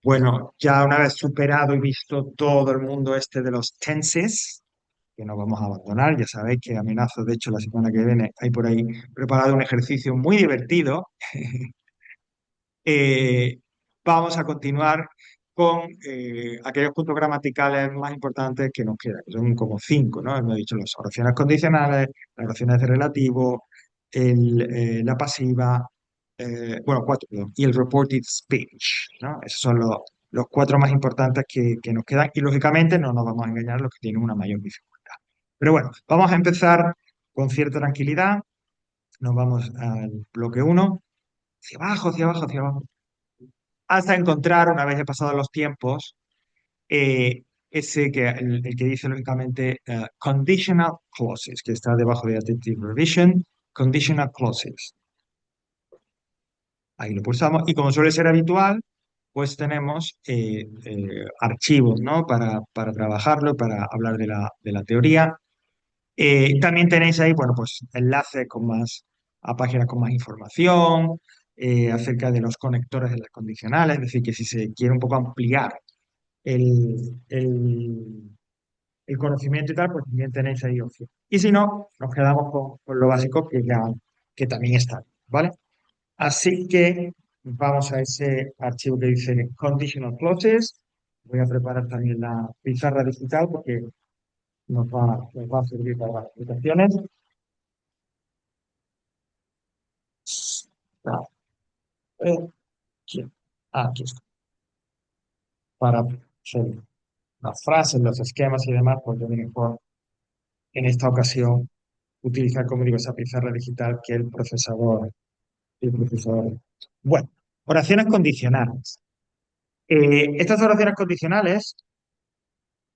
Bueno, ya una vez superado y visto todo el mundo este de los tenses, que no vamos a abandonar, ya sabéis que amenazo, de hecho, la semana que viene hay por ahí preparado un ejercicio muy divertido. eh, Vamos a continuar con aquellos puntos gramaticales más importantes que nos quedan, que son como cinco, ¿no? Hemos dicho las oraciones condicionales, las oraciones de relativo, la pasiva, bueno, cuatro, perdón, y el reported speech, ¿no? Esos son los cuatro más importantes que nos quedan y lógicamente no nos vamos a engañar los que tienen una mayor dificultad. Pero bueno, vamos a empezar con cierta tranquilidad, nos vamos al bloque uno, hacia abajo, hacia abajo, hacia abajo hasta encontrar, una vez he pasado los tiempos, el que dice lógicamente conditional clauses, que está debajo de attentive revision, conditional clauses. Ahí lo pulsamos y como suele ser habitual, pues tenemos archivos, ¿no? Para trabajarlo, para hablar de la teoría. También tenéis ahí, bueno, pues enlaces con más, a páginas con más información acerca de los conectores de las condicionales, es decir, que si se quiere un poco ampliar el, el, el conocimiento y tal, pues también tenéis ahí opción. Y si no, nos quedamos con lo básico que también está, ¿vale? Así que vamos a ese archivo que dice Conditional Clauses. Voy a preparar también la pizarra digital porque nos va a servir para las aplicaciones. Ah, Aquí, aquí está. Para hacer las frases, los esquemas y demás, pues yo mejor en esta ocasión utilizar, como digo, esa pizarra digital que el procesador. El procesador. Bueno, oraciones condicionales. Estas oraciones condicionales,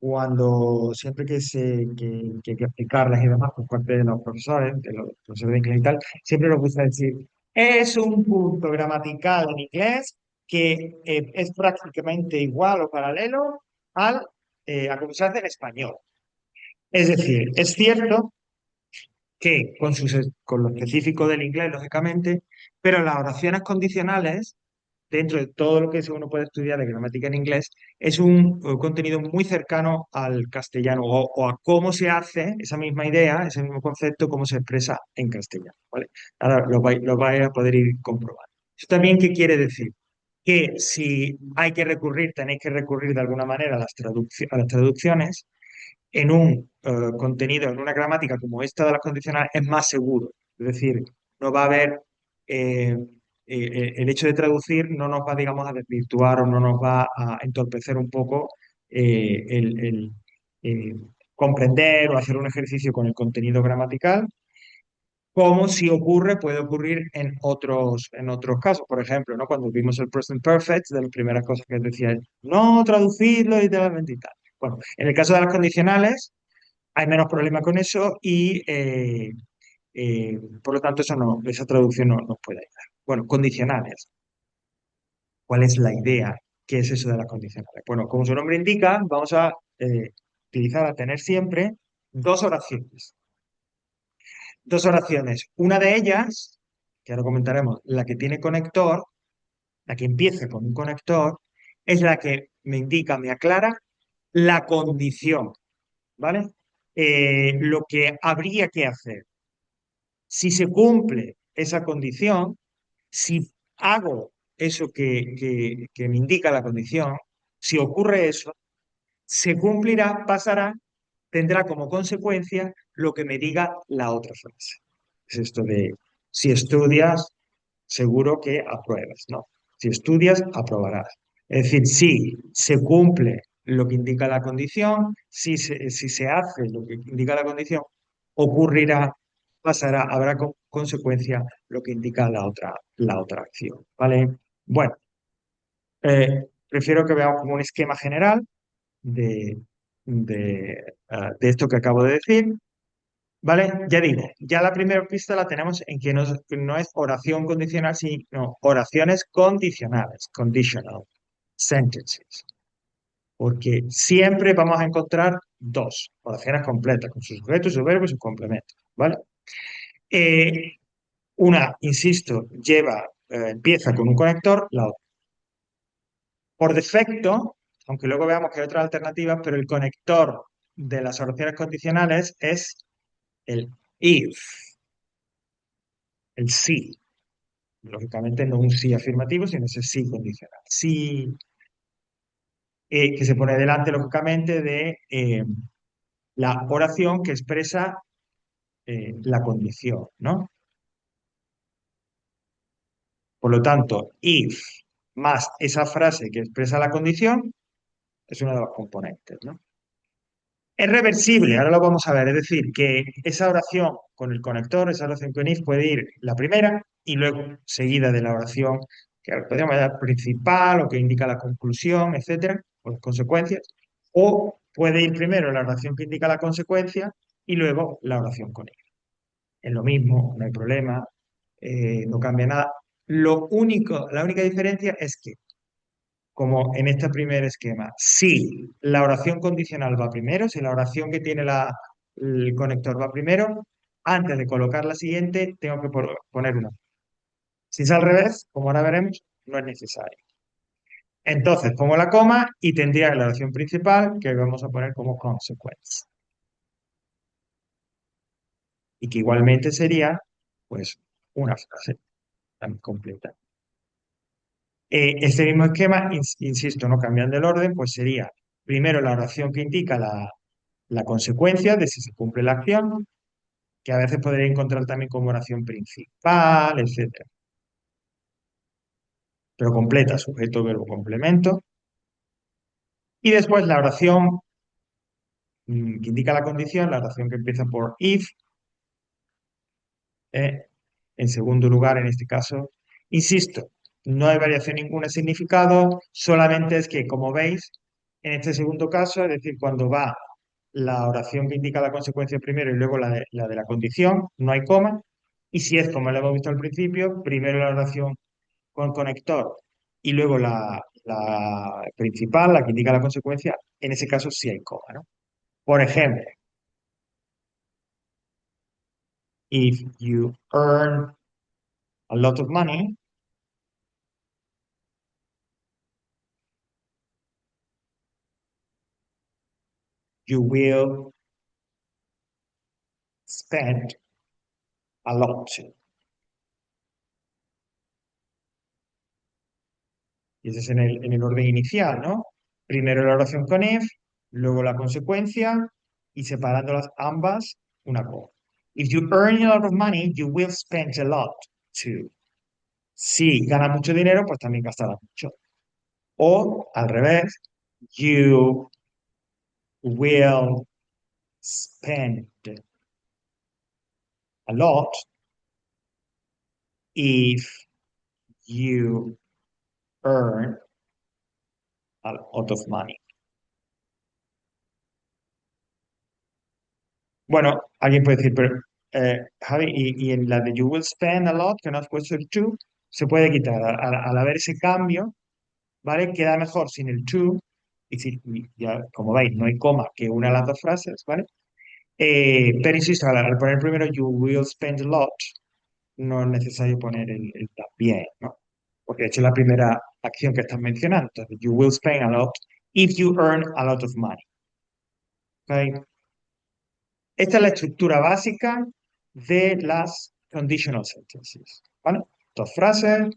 cuando siempre que hay que explicarlas y demás por parte de los profesores de inglés y tal, siempre nos gusta decir, es un punto gramatical en inglés que es prácticamente igual o paralelo al, a como se hace en español. Es decir, es cierto que con lo específico del inglés, lógicamente, pero las oraciones condicionales, dentro de todo lo que uno puede estudiar de gramática en inglés, es un contenido muy cercano al castellano o a cómo se hace esa misma idea, ese mismo concepto, cómo se expresa en castellano, ¿vale? Ahora lo vais a poder ir comprobando. ¿Eso también qué quiere decir? Que si hay que recurrir, tenéis que recurrir de alguna manera a a las traducciones, en un contenido, en una gramática como esta de las condicionales, es más seguro. Es decir, no va a haber, el hecho de traducir no nos va, digamos, a desvirtuar o no nos va a entorpecer un poco el eh, comprender o hacer un ejercicio con el contenido gramatical, como si ocurre, puede ocurrir en otros casos. Por ejemplo, ¿no? Cuando vimos el present perfect, de las primeras cosas que decía, no traducirlo literalmente y tal. Bueno, en el caso de las condicionales, hay menos problema con eso y por lo tanto esa traducción no nos puede ayudar. Bueno, condicionales. ¿Cuál es la idea? ¿Qué es eso de las condicionales? Bueno, como su nombre indica, vamos a utilizar, a tener siempre dos oraciones. Dos oraciones. Una de ellas, que ahora comentaremos, la que tiene conector, la que empieza con un conector, es la que me indica, me aclara la condición, ¿vale? Lo que habría que hacer. Si se cumple esa condición, si hago eso que me indica la condición, si ocurre eso, se cumplirá, pasará, tendrá como consecuencia lo que me diga la otra frase. Es esto de, si estudias, seguro que apruebas, ¿no? Si estudias, aprobarás. Es decir, si se cumple lo que indica la condición, si se hace lo que indica la condición, ocurrirá, pasará, habrá consecuencia lo que indica la otra acción, ¿vale? Bueno, prefiero que veamos como un esquema general de, de esto que acabo de decir. ¿Vale? Ya digo, ya la primera pista la tenemos en que no es oración condicional, sino oraciones condicionales, conditional sentences. Porque siempre vamos a encontrar dos oraciones completas, con sus sujetos, sus verbos y sus complementos. ¿Vale? Eh, una, insisto, empieza con un conector, la otra. Por defecto, aunque luego veamos que hay otras alternativas, pero el conector de las oraciones condicionales es el if, el sí. Lógicamente no un sí afirmativo, sino ese sí condicional. Sí, que se pone delante, lógicamente, de la oración que expresa la condición, ¿no? Por lo tanto, if más esa frase que expresa la condición es uno de los componentes, ¿no? Es reversible, ahora lo vamos a ver, es decir, que esa oración con el conector, esa oración con if puede ir la primera y luego seguida de la oración que podríamos llamar principal o que indica la conclusión, etcétera, o las consecuencias, o puede ir primero la oración que indica la consecuencia y luego la oración con if. Es lo mismo, no hay problema, no cambia nada. La única diferencia es que como en este primer esquema. Si la oración condicional va primero, si la oración que tiene el conector va primero, antes de colocar la siguiente, tengo que poner una. Si es al revés, como ahora veremos, no es necesario. Entonces pongo la coma y tendría la oración principal que vamos a poner como consequence. Y que igualmente sería, pues, una frase tan completa. Este mismo esquema, insisto, no cambiando el orden, pues sería primero la oración que indica la consecuencia de si se cumple la acción, que a veces podría encontrar también como oración principal, etcétera. Pero completa, sujeto, verbo, complemento. Y después la oración que indica la condición, la oración que empieza por if, eh, en segundo lugar, en este caso, insisto, no hay variación ninguna de significado, solamente es que, como veis, en este segundo caso, es decir, cuando va la oración que indica la consecuencia primero y luego la de la condición, no hay coma. Y si es como lo hemos visto al principio, primero la oración con conector y luego la principal, la que indica la consecuencia, en ese caso sí hay coma, ¿no? Por ejemplo, if you earn a lot of money, you will spend a lot. Y ese es en el orden inicial, ¿no? Primero la oración con if, luego la consecuencia y separándolas ambas, una coma. If you earn a lot of money, you will spend a lot too. Si ganas mucho dinero, pues también gastarás mucho. O al revés, you will spend a lot if you earn a lot of money. Bueno, alguien puede decir, pero Javi, y en la de you will spend a lot, que no has puesto el to, se puede quitar. Al haber ese cambio, ¿vale? Queda mejor sin el to, y ya, como veis, no hay coma que una las dos frases, ¿vale? Pero insisto, al poner primero you will spend a lot, no es necesario poner el también, ¿no? Porque de hecho es la primera acción que estás mencionando. Entonces, you will spend a lot if you earn a lot of money. ¿Ok? Esta es la estructura básica de las conditional sentences. ¿Vale? Dos frases,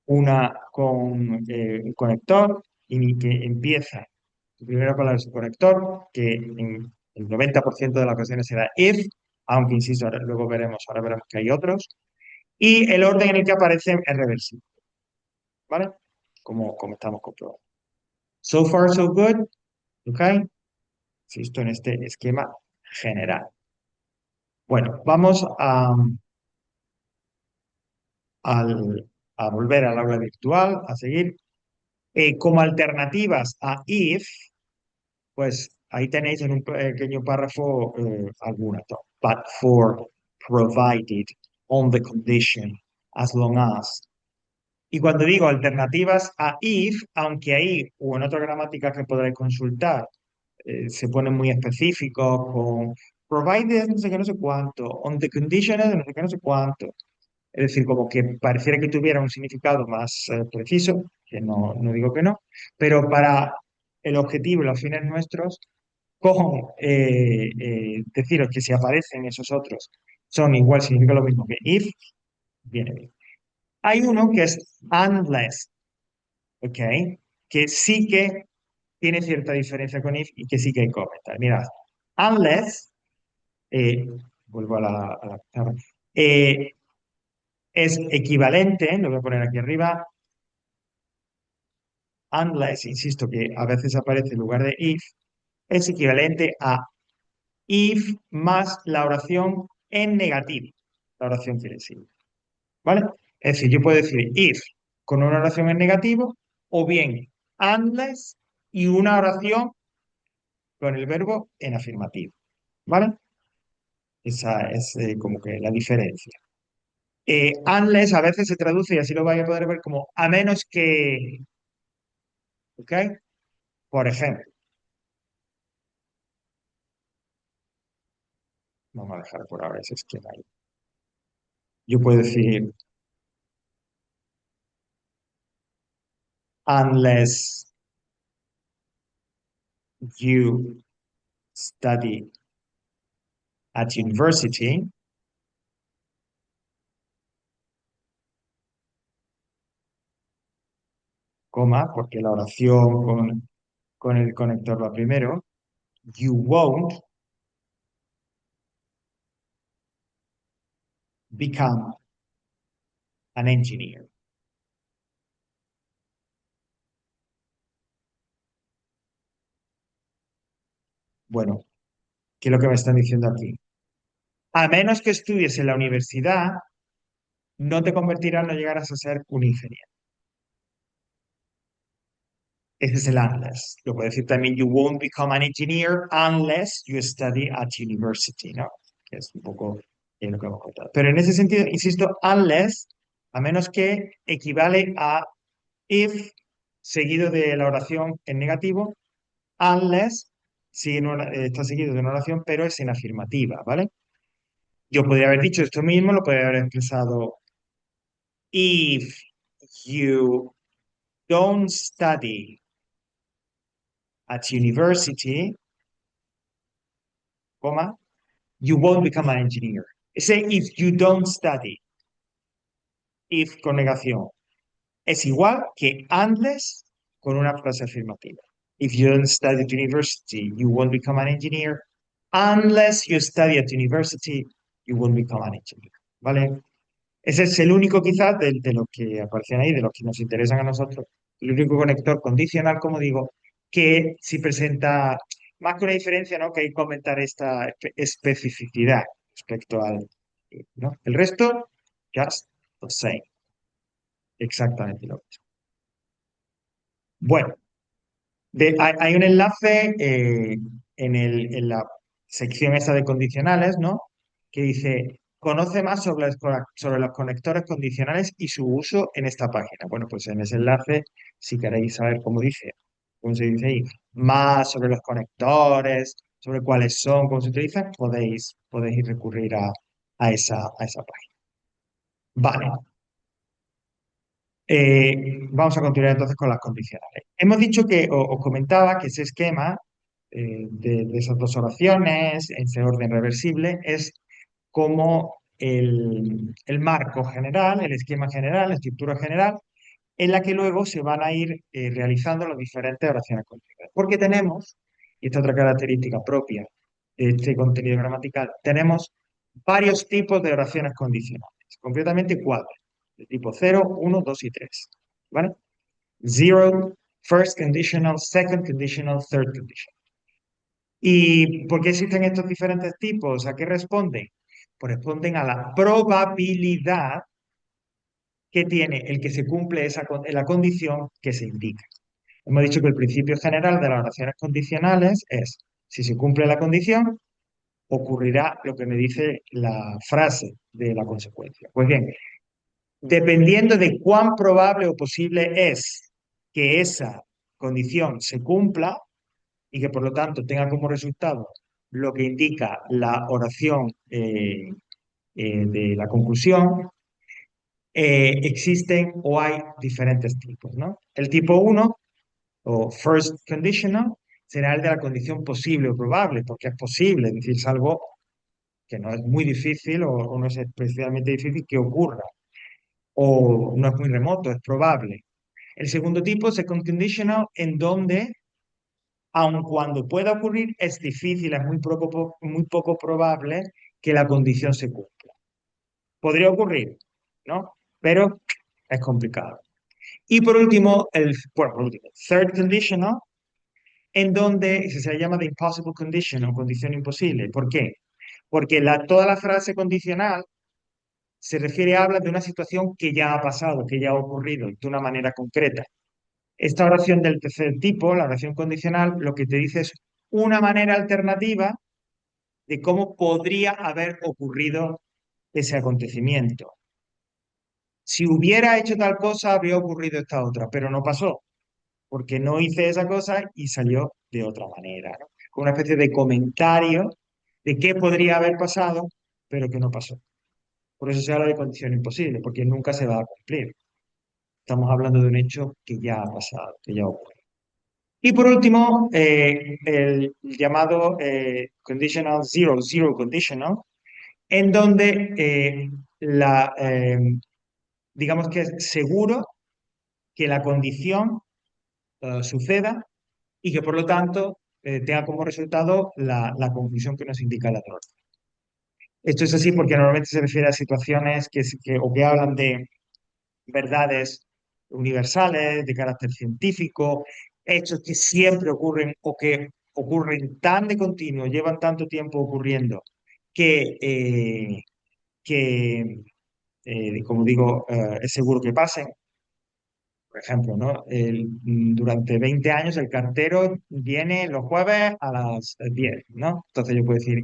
una con un conector y que empieza, la primera palabra es un conector, que en el 90% de las ocasiones será if, aunque insisto, luego veremos, ahora veremos que hay otros. Y el orden en el que aparecen es reversible, ¿vale? Como estamos comprobando. So far, so good, ¿ok? Insisto en este esquema general. Bueno, vamos a volver al aula virtual, a seguir. Como alternativas a if, pues ahí tenéis en un pequeño párrafo algunas. ¿No? But for, provided, on the condition, as long as. Y cuando digo alternativas a if, aunque ahí o en otras gramáticas que podréis consultar, se ponen muy específicos con provided no sé qué, no sé cuánto, on the conditions de no sé qué, no sé cuánto. Es decir, como que pareciera que tuviera un significado más preciso. que no, no digo que no, pero para el objetivo y los fines nuestros, con deciros que si aparecen esos otros son igual, significa lo mismo que if, viene bien. Hay uno que es unless, ¿ok? Que sí que tiene cierta diferencia con if y que sí que hay que comentar. Mirad, unless, eh, vuelvo a la pizarra, eh, es equivalente, lo voy a poner aquí arriba, unless, insisto que a veces aparece en lugar de if, es equivalente a if más la oración en negativo, la oración quiere decir, ¿vale? Es decir, yo puedo decir if con una oración en negativo o bien unless y una oración con el verbo en afirmativo, ¿vale? Esa es como que la diferencia. Unless a veces se traduce, y así lo vais a poder ver, como a menos que, ¿ok? Por ejemplo, vamos a dejar por ahora ese esquema ahí. Yo puedo decir unless you study at university, coma, porque la oración con el conector va primero, you won't become an engineer. Bueno, ¿qué es lo que me están diciendo aquí? A menos que estudies en la universidad, no te convertirás, no llegarás a ser un ingeniero. Ese es el unless. Lo puedo decir también, you won't become an engineer unless you study at university, ¿no? Que es un poco lo que hemos contado. Pero en ese sentido, insisto, unless, a menos que equivale a if seguido de la oración en negativo, unless está seguido de una oración, pero es en afirmativa, ¿vale? Yo podría haber dicho esto mismo, lo podría haber expresado if you don't study at university, coma, you won't become an engineer. Ese if you don't study, if con negación, es igual que unless con una frase afirmativa. If you don't study at university, you won't become an engineer. Unless you study at university, you won't become an engineer. ¿Vale? Ese es el único quizás de los que aparecen ahí, de los que nos interesan a nosotros, el único conector condicional, como digo, que si presenta más que una diferencia, ¿no? Que hay que comentar esta especificidad respecto al, ¿no? El resto, just the same, exactamente lo mismo. Bueno, hay un enlace en la sección esa de condicionales, ¿no? Que dice, conoce más sobre los conectores condicionales y su uso en esta página. Bueno, pues en ese enlace, si queréis saber cómo dice, cómo se dice ahí, más sobre los conectores, sobre cuáles son, cómo se utilizan, podéis recurrir a esa página. Vale. Vamos a continuar entonces con las condicionales. Hemos dicho que, os comentaba que ese esquema de esas dos oraciones en ese orden reversible es como el marco general, el esquema general, la estructura general, en la que luego se van a ir realizando las diferentes oraciones condicionales. Porque tenemos, y esta otra característica propia de este contenido gramatical, tenemos varios tipos de oraciones condicionales, concretamente cuatro, de tipo cero, uno, 2 y 3. ¿Vale? Zero, first conditional, second conditional, third conditional. ¿Y por qué existen estos diferentes tipos? ¿A qué responden? Pues responden a la probabilidad que tiene el que se cumple la condición que se indica. Hemos dicho que el principio general de las oraciones condicionales es, si se cumple la condición, ocurrirá lo que me dice la frase de la consecuencia. Pues bien, dependiendo de cuán probable o posible es que esa condición se cumpla y que por lo tanto tenga como resultado lo que indica la oración de la conclusión, existen o hay diferentes tipos, ¿no? El tipo uno o first conditional será el de la condición posible o probable, porque es posible, es decir, es algo que no es muy difícil o no es especialmente difícil que ocurra, o no es muy remoto, es probable. El segundo tipo, second conditional, en donde, aun cuando pueda ocurrir, es difícil, es muy poco probable que la condición se cumpla. Podría ocurrir, ¿no? Pero es complicado. Y por último, por último, third conditional, en donde se llama the impossible condition o condición imposible. ¿Por qué? Porque toda la frase condicional se refiere, habla de una situación que ya ha pasado, que ya ha ocurrido de una manera concreta. Esta oración del tercer tipo, la oración condicional, lo que te dice es una manera alternativa de cómo podría haber ocurrido ese acontecimiento. Si hubiera hecho tal cosa, habría ocurrido esta otra, pero no pasó, porque no hice esa cosa y salió de otra manera, ¿no? Con una especie de comentario de qué podría haber pasado, pero que no pasó. Por eso se habla de condición imposible, porque nunca se va a cumplir. Estamos hablando de un hecho que ya ha pasado, que ya ocurrió. Y por último, el llamado conditional zero, zero conditional, en donde digamos que es seguro que la condición suceda y que por lo tanto tenga como resultado la conclusión que nos indica el error. Esto es así porque normalmente se refiere a situaciones o que hablan de verdades universales, de carácter científico, hechos que siempre ocurren o que ocurren tan de continuo, llevan tanto tiempo ocurriendo, que, eh, que como digo, es seguro que pasen. Por ejemplo, ¿no? Durante 20 años el cartero viene los jueves a las 10, ¿no? Entonces yo puedo decir,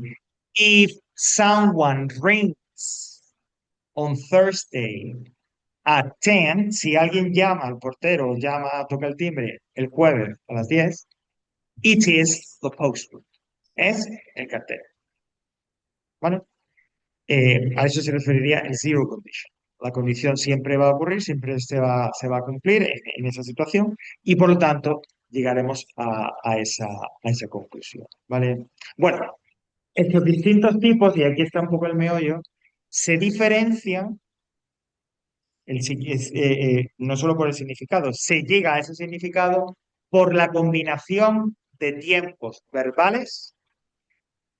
if someone rings on Thursday at 10, si alguien llama al portero, toca el timbre el jueves a las 10, it is the postman. Es el cartero. ¿Vale? A eso se referiría el zero condition. La condición siempre va a ocurrir, siempre se va a cumplir en esa situación y por lo tanto llegaremos a esa conclusión. ¿Vale? Bueno, estos distintos tipos, y aquí está un poco el meollo, se diferencian no solo por el significado, se llega a ese significado por la combinación de tiempos verbales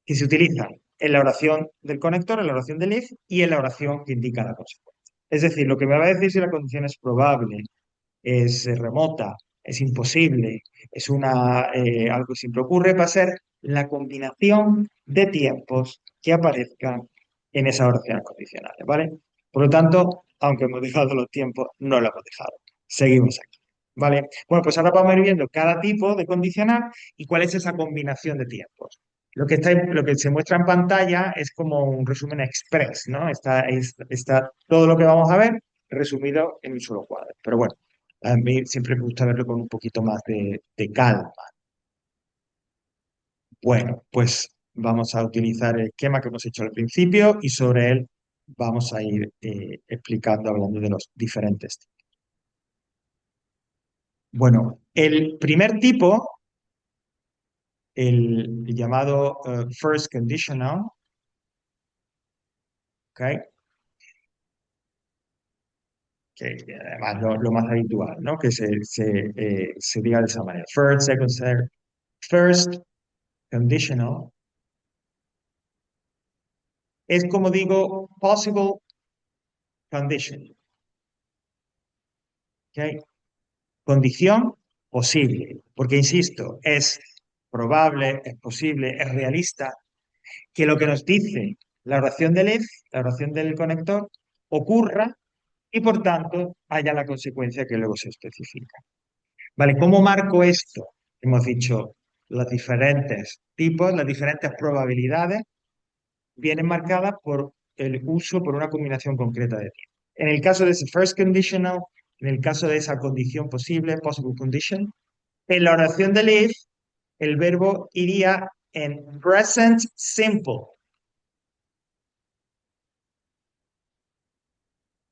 que se utilizan en la oración del conector, en la oración del if y en la oración que indica la consecuencia. Es decir, lo que me va a decir si la condición es probable, es remota, es imposible, es algo que siempre ocurre, va a ser la combinación de tiempos que aparezcan en esas oraciones condicionales, ¿vale? Por lo tanto, aunque hemos dejado los tiempos, no lo hemos dejado. Seguimos aquí, ¿vale? Bueno, pues ahora vamos a ir viendo cada tipo de condicional y cuál es esa combinación de tiempos. Lo que se muestra en pantalla es como un resumen express, ¿no? Está todo lo que vamos a ver resumido en un solo cuadro. Pero bueno, a mí siempre me gusta verlo con un poquito más de calma. Bueno, pues vamos a utilizar el esquema que hemos hecho al principio y sobre él vamos a ir explicando, hablando de los diferentes tipos. Bueno, el primer tipo, el llamado first conditional, ¿ok? Que además lo más habitual, ¿no? Que se diga de esa manera. First, second, third. First conditional es como digo, possible condition, ¿ok? Condición posible, porque insisto, es probable, es posible, es realista que lo que nos dice la oración del if, la oración del conector, ocurra y por tanto haya la consecuencia que luego se especifica. Vale, ¿cómo marco esto? Hemos dicho los diferentes tipos, las diferentes probabilidades vienen marcadas por el uso, por una combinación concreta de tiempo. En el caso de ese first conditional, en el caso de esa condición posible, possible condition, en la oración del if, el verbo iría en present simple.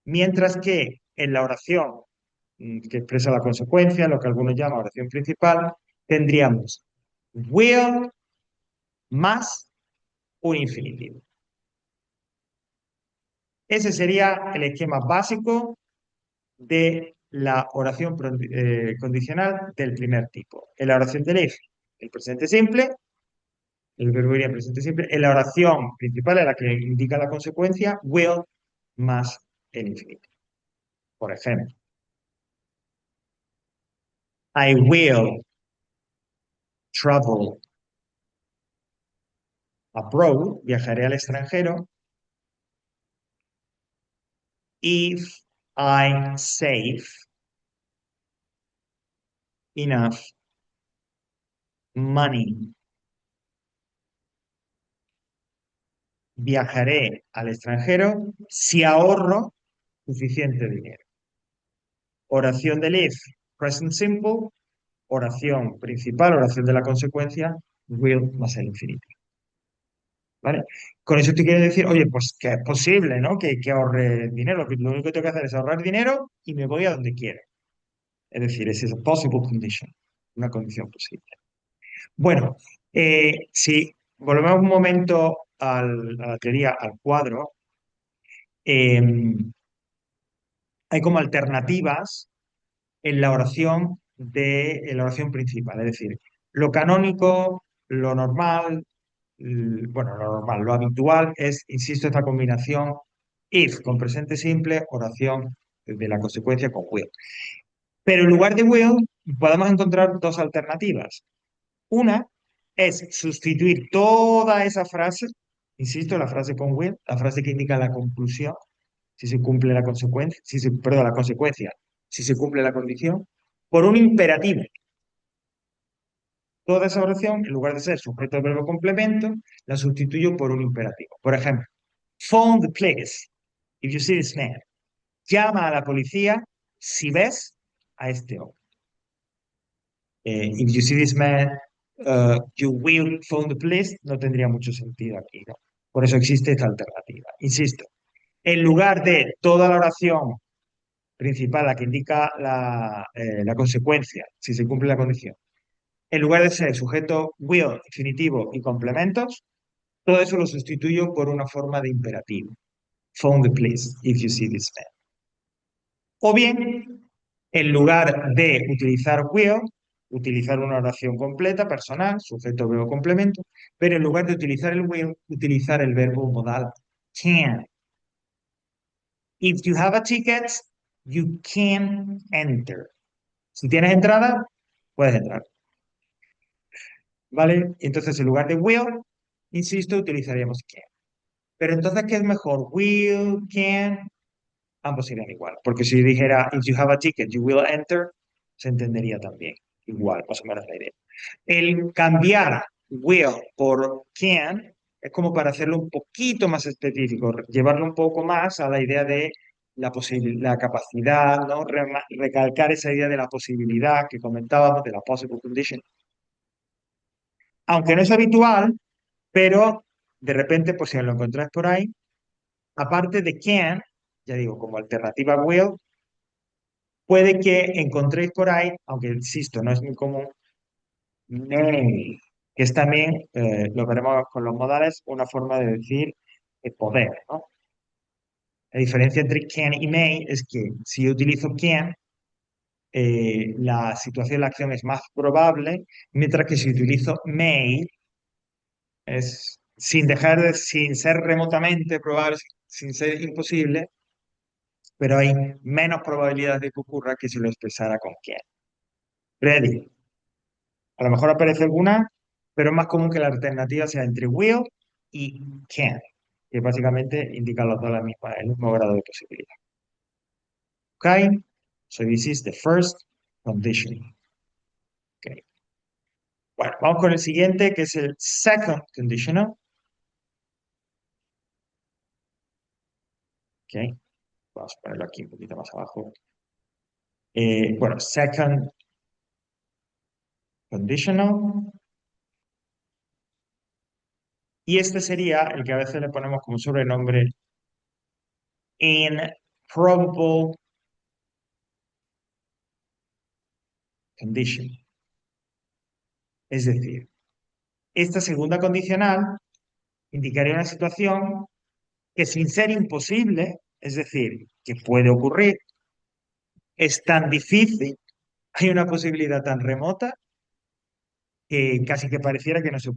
Mientras que en la oración que expresa la consecuencia, lo que algunos llaman oración principal, tendríamos will más un infinitivo. Ese sería el esquema básico de la oración condicional del primer tipo. En la oración del if, el presente simple, el verbo iría presente simple. En la oración principal, en la que indica la consecuencia, will más el infinitivo. Por ejemplo, I will travel abroad, viajaré al extranjero, if I save enough money. Viajaré al extranjero si ahorro suficiente dinero. Oración del if, present simple, oración principal, oración de la consecuencia, will más el infinito. ¿Vale? Con eso te quiero decir, oye, pues que es posible, ¿no? Que ahorre dinero. Lo único que tengo que hacer es ahorrar dinero y me voy a donde quiero. Es decir, esa es a possible condition, una condición posible. Bueno, si volvemos un momento a la teoría, al cuadro, eh, hay como alternativas en la oración principal. Es decir, lo canónico, lo normal, bueno, lo normal, lo habitual es, insisto, esta combinación if con presente simple, oración de la consecuencia con will. Pero en lugar de will, podemos encontrar dos alternativas. Una es sustituir toda esa frase, insisto, la frase con will, la frase que indica la conclusión, si se cumple la consecuencia, perdón, la consecuencia, si se cumple la condición, por un imperativo. Toda esa oración, en lugar de ser sujeto, verbo, complemento, la sustituyo por un imperativo. Por ejemplo, phone the police if you see this man. Llama a la policía si ves a este hombre. If you see this man, you will phone the police. No tendría mucho sentido aquí, ¿no? Por eso existe esta alternativa. Insisto, en lugar de toda la oración principal, la que indica la consecuencia, si se cumple la condición, en lugar de ser sujeto will, infinitivo y complementos, todo eso lo sustituyo por una forma de imperativo. Phone the police if you see this man. O bien, en lugar de utilizar will, utilizar una oración completa, personal, sujeto, verbo, complemento, pero en lugar de utilizar el will, utilizar el verbo modal can. If you have a ticket, you can enter. Si tienes entrada, puedes entrar. ¿Vale? Entonces, en lugar de will, insisto, utilizaríamos can. Pero entonces, ¿qué es mejor? Will, can, ambos serían igual. Porque si dijera, if you have a ticket, you will enter, se entendería también. Igual, más o menos la idea. El cambiar will por can es como para hacerlo un poquito más específico, llevarlo un poco más a la idea de la capacidad, ¿no? Recalcar esa idea de la posibilidad que comentábamos, de la possible condition. Aunque no es habitual, pero de repente, pues si lo encontráis por ahí, aparte de can, ya digo, como alternativa a will, puede que encontréis por ahí, aunque insisto, no es muy común, may, que es también, lo veremos con los modales, una forma de decir poder, ¿no? La diferencia entre can y may es que si yo utilizo can, la situación, la acción es más probable, mientras que si utilizo may, es sin ser remotamente probable, sin ser imposible, pero hay menos probabilidad de que ocurra que si lo expresara con can. Ready. A lo mejor aparece alguna, pero es más común que la alternativa sea entre will y can, que básicamente indican los dos el mismo grado de posibilidad. ¿Ok? So this is the first condition. Okay. Bueno, vamos con el siguiente, que es el second conditional. Ok. Vamos a ponerlo aquí un poquito más abajo. Bueno, second conditional. Y este sería el que a veces le ponemos como sobrenombre in probable condition. Es decir, esta segunda condicional indicaría una situación que sin ser imposible, es decir, que puede ocurrir, es tan difícil, hay una posibilidad tan remota que casi que pareciera que no se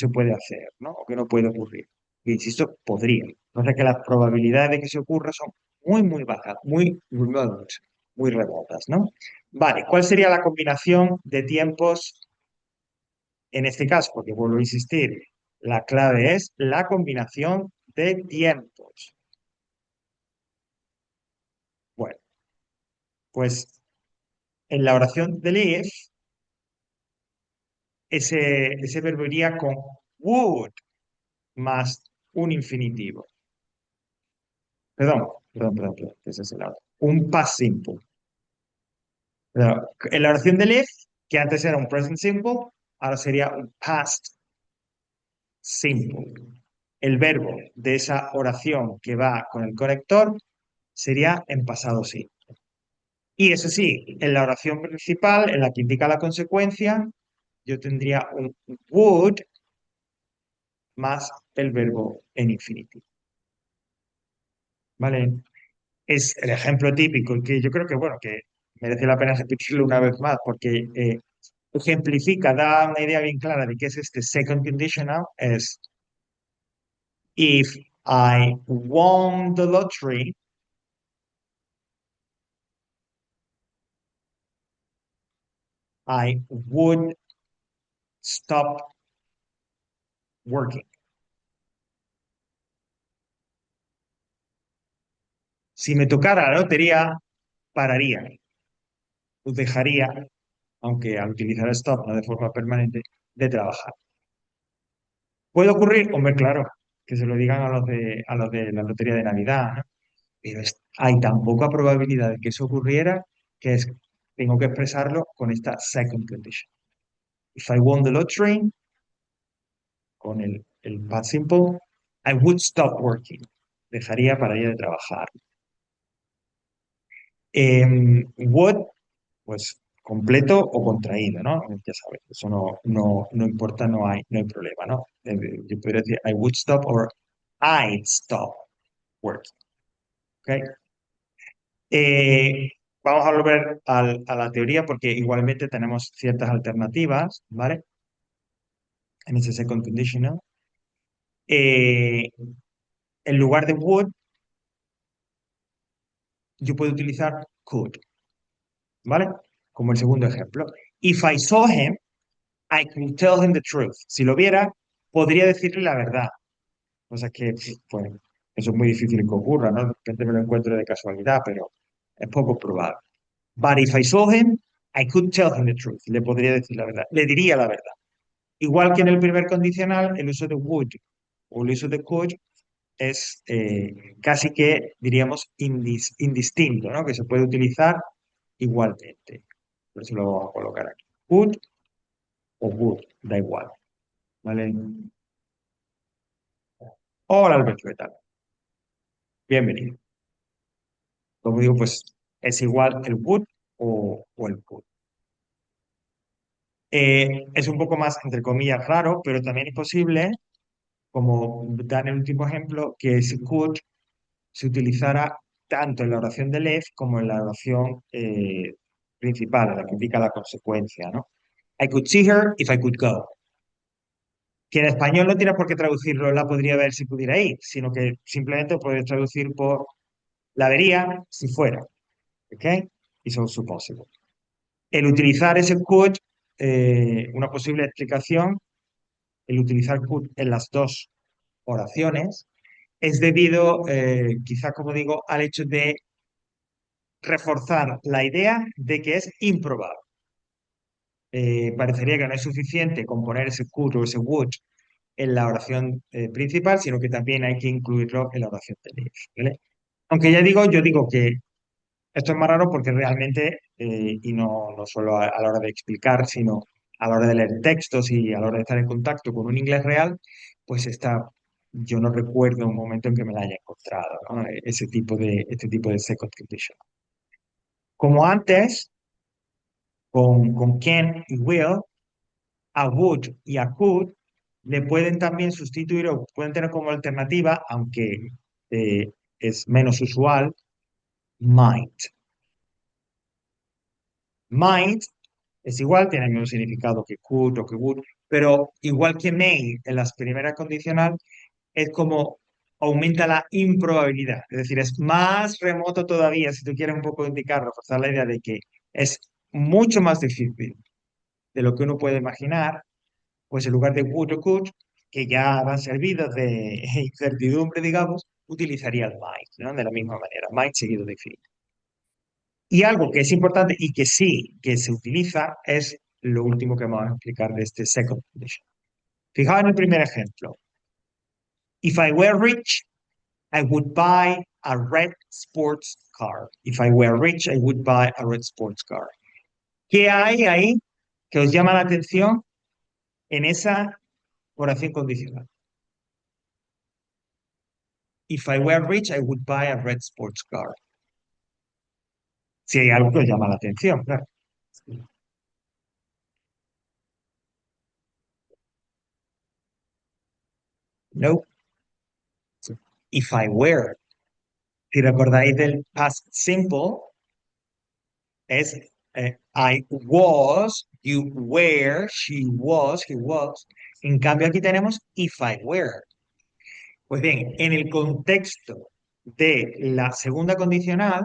puede hacer, ¿no? O que no puede ocurrir. Y insisto, podría. Entonces que las probabilidades de que se ocurra son muy, muy bajas, muy remote, muy remotas, ¿no? Vale, ¿cuál sería la combinación de tiempos en este caso? Porque vuelvo a insistir, la clave es la combinación de tiempos. Bueno, pues en la oración del if, ese verbo iría con would más un infinitivo. Perdón, ese es el lado. Un past simple. En la oración del if, que antes era un present simple, ahora sería un past simple. El verbo de esa oración que va con el conector sería en pasado simple. Y eso sí, en la oración principal, en la que indica la consecuencia, yo tendría un would más el verbo en infinitivo. ¿Vale? Es el ejemplo típico que yo creo que, bueno, que merece la pena repetirlo una vez más porque ejemplifica, da una idea bien clara de qué es este second conditional. Es if I won the lottery, I would stop working. Si me tocara la lotería, pararía, dejaría, aunque al utilizar stop no de forma permanente, de trabajar. ¿Puede ocurrir? Hombre, claro, que se lo digan a los de la lotería de Navidad, ¿no? Pero hay tan poca probabilidad de que eso ocurriera que tengo que expresarlo con esta second condition. If I won the lottery, con el past simple, I would stop working. Dejaría para ir de trabajar. Would, pues completo o contraído, ¿no? Ya sabes, eso no importa, no hay problema, ¿no? Yo podría decir I would stop or I'd stop working. ¿Ok? Vamos a volver a la teoría porque igualmente tenemos ciertas alternativas, ¿vale? En ese second conditional. Eh, en lugar de would, yo puedo utilizar could, ¿vale? Como el segundo ejemplo. If I saw him, I could tell him the truth. Si lo viera, podría decirle la verdad. O sea que, pues, eso es muy difícil que ocurra, ¿no? De repente me lo encuentro de casualidad, pero es poco probable. But if I saw him, I could tell him the truth. Le podría decir la verdad. Le diría la verdad. Igual que en el primer condicional, el uso de would o el uso de could es casi que, diríamos, indistinto, ¿no? Que se puede utilizar igualmente. Por eso lo vamos a colocar aquí. Could o would, da igual. ¿Vale? Hola, Alberto, ¿qué tal? Bienvenido. Como digo, pues es igual el would o el could. Es un poco más, entre comillas, raro, pero también es posible, como da en el último ejemplo, que ese could se utilizara tanto en la oración de if como en la oración principal, en la que indica la consecuencia, ¿no? I could see her if I could go. Que en español no tiene por qué traducirlo, la podría ver si pudiera ir, sino que simplemente puedes traducir por la vería si fuera. ¿Ok? It's also possible. El utilizar ese could, una posible explicación, el utilizar could en las dos oraciones, es debido, quizá como digo, al hecho de reforzar la idea de que es improbable. Parecería que no es suficiente con poner ese could o ese would en la oración principal, sino que también hay que incluirlo en la oración de if, ¿vale? Aunque ya digo, yo digo que esto es más raro porque realmente, y no solo a la hora de explicar, sino a la hora de leer textos y a la hora de estar en contacto con un inglés real, pues está yo no recuerdo un momento en que me la haya encontrado, ¿no? Este tipo de second condition. Como antes, con can y will, a would y a could le pueden también sustituir o pueden tener como alternativa, aunque es menos usual, might. Might es igual, tiene el mismo significado que could o que would, pero igual que may en las primeras condicional, es como aumenta la improbabilidad. Es decir, es más remoto todavía, si tú quieres un poco indicar, reforzar la idea de que es mucho más difícil de lo que uno puede imaginar, pues en lugar de would o could, que ya van servidos de incertidumbre, digamos, utilizaría el might, ¿no? De la misma manera, might seguido de if. Y algo que es importante y que sí que se utiliza es lo último que vamos a explicar de este second condition. Fijaos en el primer ejemplo. If I were rich, I would buy a red sports car. If I were rich, I would buy a red sports car. ¿Qué hay ahí que os llama la atención en esa oración condicional? If I were rich, I would buy a red sports car. Si hay algo que os llama la atención, claro. No. If I were. Si recordáis del past simple, es I was, you were, she was, he was. En cambio, aquí tenemos if I were. Pues bien, en el contexto de la segunda condicional,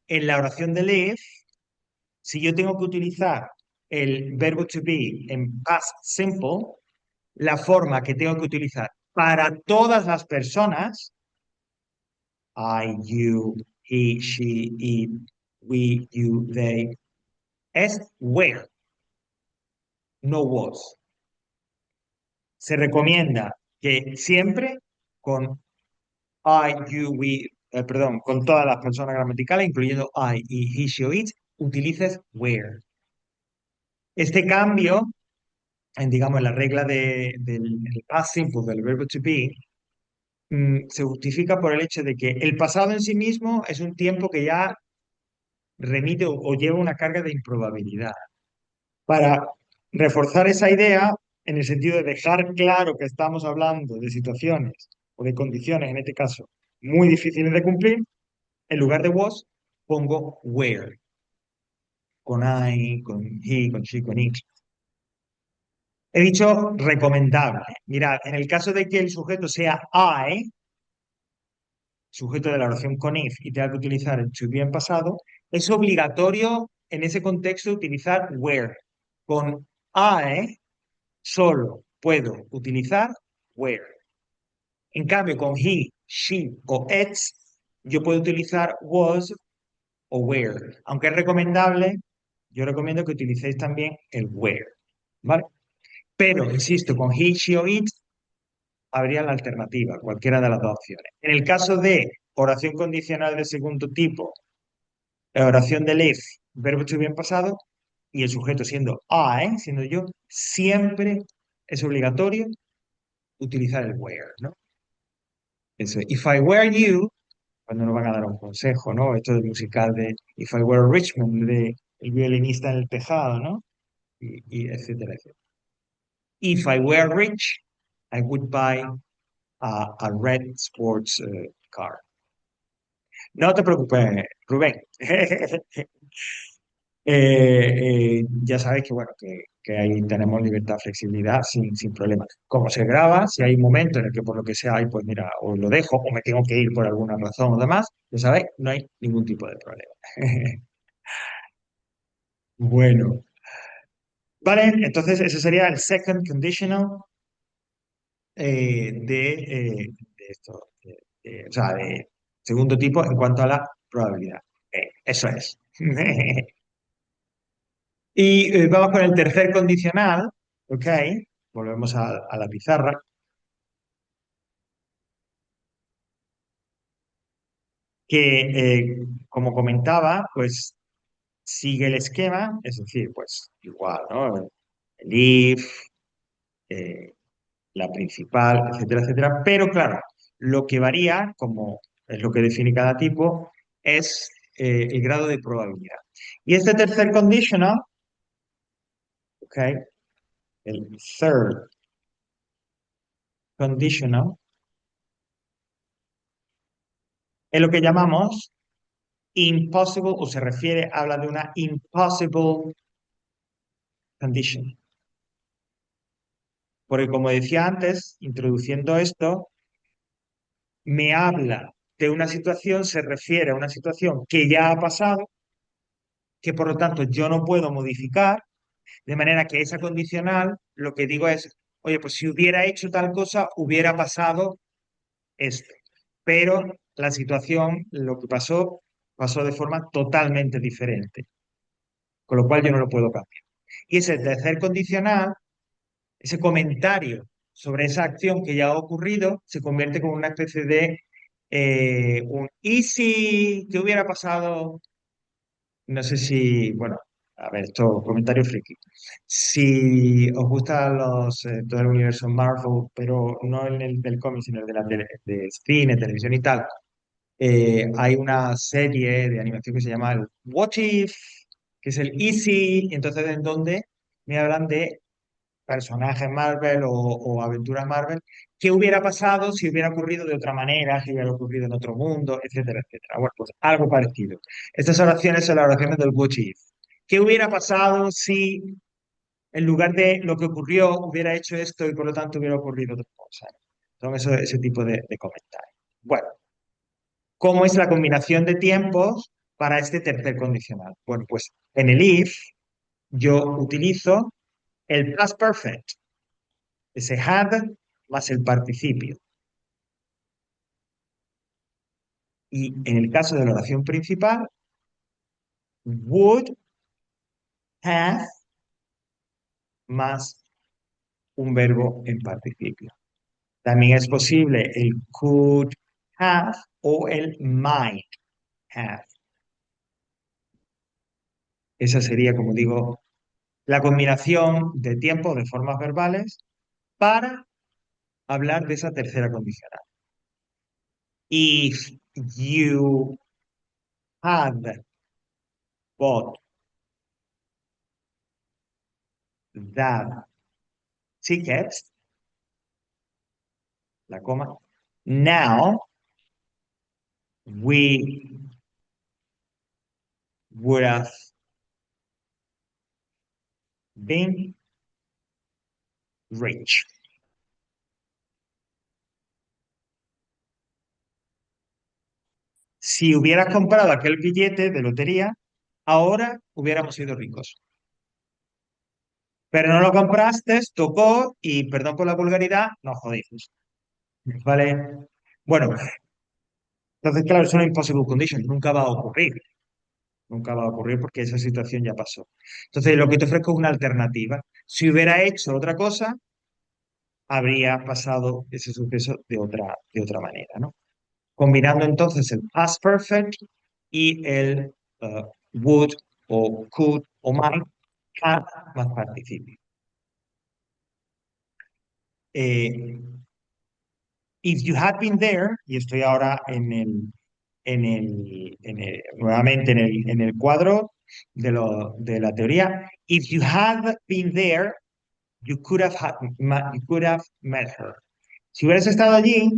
en la oración de live, si yo tengo que utilizar el verbo to be en past simple, la forma que tengo que utilizar para todas las personas, I, you, he, she, it, we, you, they, es where, no was. Se recomienda que siempre con I, you, we, perdón, con todas las personas gramaticales, incluyendo I y he, she o it, utilices where. Este cambio, digamos, en la regla del past simple del verbo to be, se justifica por el hecho de que el pasado en sí mismo es un tiempo que ya remite o lleva una carga de improbabilidad. Para reforzar esa idea, en el sentido de dejar claro que estamos hablando de situaciones o de condiciones, en este caso, muy difíciles de cumplir, en lugar de was, pongo where, con I, con he, con she, con it. He dicho recomendable. Mirad, en el caso de que el sujeto sea I, sujeto de la oración con if, y tenga que utilizar el to be en pasado, es obligatorio en ese contexto utilizar where. Con I solo puedo utilizar where. En cambio, con he, she o its, yo puedo utilizar was o where. Aunque es recomendable, yo recomiendo que utilicéis también el where. ¿Vale? Pero, insisto, con he, she o it habría la alternativa, cualquiera de las dos opciones. En el caso de oración condicional de segundo tipo, la oración del if, verbo to be en pasado, y el sujeto siendo I, siendo yo, siempre es obligatorio utilizar el where, ¿no? Eso, if I were you, cuando nos van a dar un consejo, ¿no? Esto del musical de If I Were Richmond, de el violinista en el tejado, ¿no? Y etcétera, etcétera. If I were rich, I would buy a red sports car. No te preocupes, Rubén. Ya sabes que, bueno, que ahí tenemos libertad, flexibilidad sin problema. Como se graba, si hay un momento en el que por lo que sea hay, pues mira, o lo dejo o me tengo que ir por alguna razón o demás, ya sabéis, no hay ningún tipo de problema. Bueno, vale, entonces ese sería el second conditional de esto, o sea, de segundo tipo en cuanto a la probabilidad. Eso es. Y vamos con el tercer condicional, ¿ok? Volvemos a la pizarra, que como comentaba, pues sigue el esquema, es decir, pues igual, ¿no? El if, la principal, etcétera, etcétera. Pero claro, lo que varía, como es lo que define cada tipo, es el grado de probabilidad. Y este tercer conditional, ¿ok? El third conditional, es lo que llamamos impossible, o se refiere, habla de una impossible condition. Porque como decía antes, introduciendo esto, me habla de una situación, se refiere a una situación que ya ha pasado, que por lo tanto yo no puedo modificar, de manera que esa condicional, lo que digo es, oye, pues si hubiera hecho tal cosa, hubiera pasado esto. Pero la situación, lo que pasó, pasó de forma totalmente diferente, con lo cual yo no lo puedo cambiar. Y ese tercer condicional, ese comentario sobre esa acción que ya ha ocurrido, se convierte como una especie de un ¿y si qué hubiera pasado? No sé si, bueno, a ver, esto, comentario friki. Si os gustan todo el universo Marvel, pero no en el del cómic, sino el de la de cine, televisión y tal, hay una serie de animación que se llama el What If, que es el Easy, y entonces en donde me hablan de personajes Marvel o aventuras Marvel, qué hubiera pasado si hubiera ocurrido de otra manera, si hubiera ocurrido en otro mundo, etcétera, etcétera. Bueno, pues algo parecido. Estas oraciones son las oraciones del What If. ¿Qué hubiera pasado si en lugar de lo que ocurrió hubiera hecho esto y por lo tanto hubiera ocurrido otra cosa? Son ese tipo de comentarios. Bueno, ¿cómo es la combinación de tiempos para este tercer condicional? Bueno, pues en el if yo utilizo el past perfect, ese had más el participio. Y en el caso de la oración principal, would have más un verbo en participio. También es posible el could have o el might have. Esa sería, como digo, la combinación de tiempos de formas verbales para hablar de esa tercera condicional. If you had bought that ticket, la coma, now we would have been rich. Si hubieras comprado aquel billete de lotería, ahora hubiéramos sido ricos. Pero no lo compraste, tocó y, perdón por la vulgaridad, nos jodimos. ¿Vale? Bueno, entonces, claro, es una impossible condition. Nunca va a ocurrir. Nunca va a ocurrir porque esa situación ya pasó. Entonces, lo que te ofrezco es una alternativa. Si hubiera hecho otra cosa, habría pasado ese suceso de otra manera, ¿no? Combinando entonces el past perfect y el would o could o might have más participio. Eh, if you had been there, y estoy ahora nuevamente en el cuadro de la teoría, if you had been there, you could have met her. Si hubieras estado allí,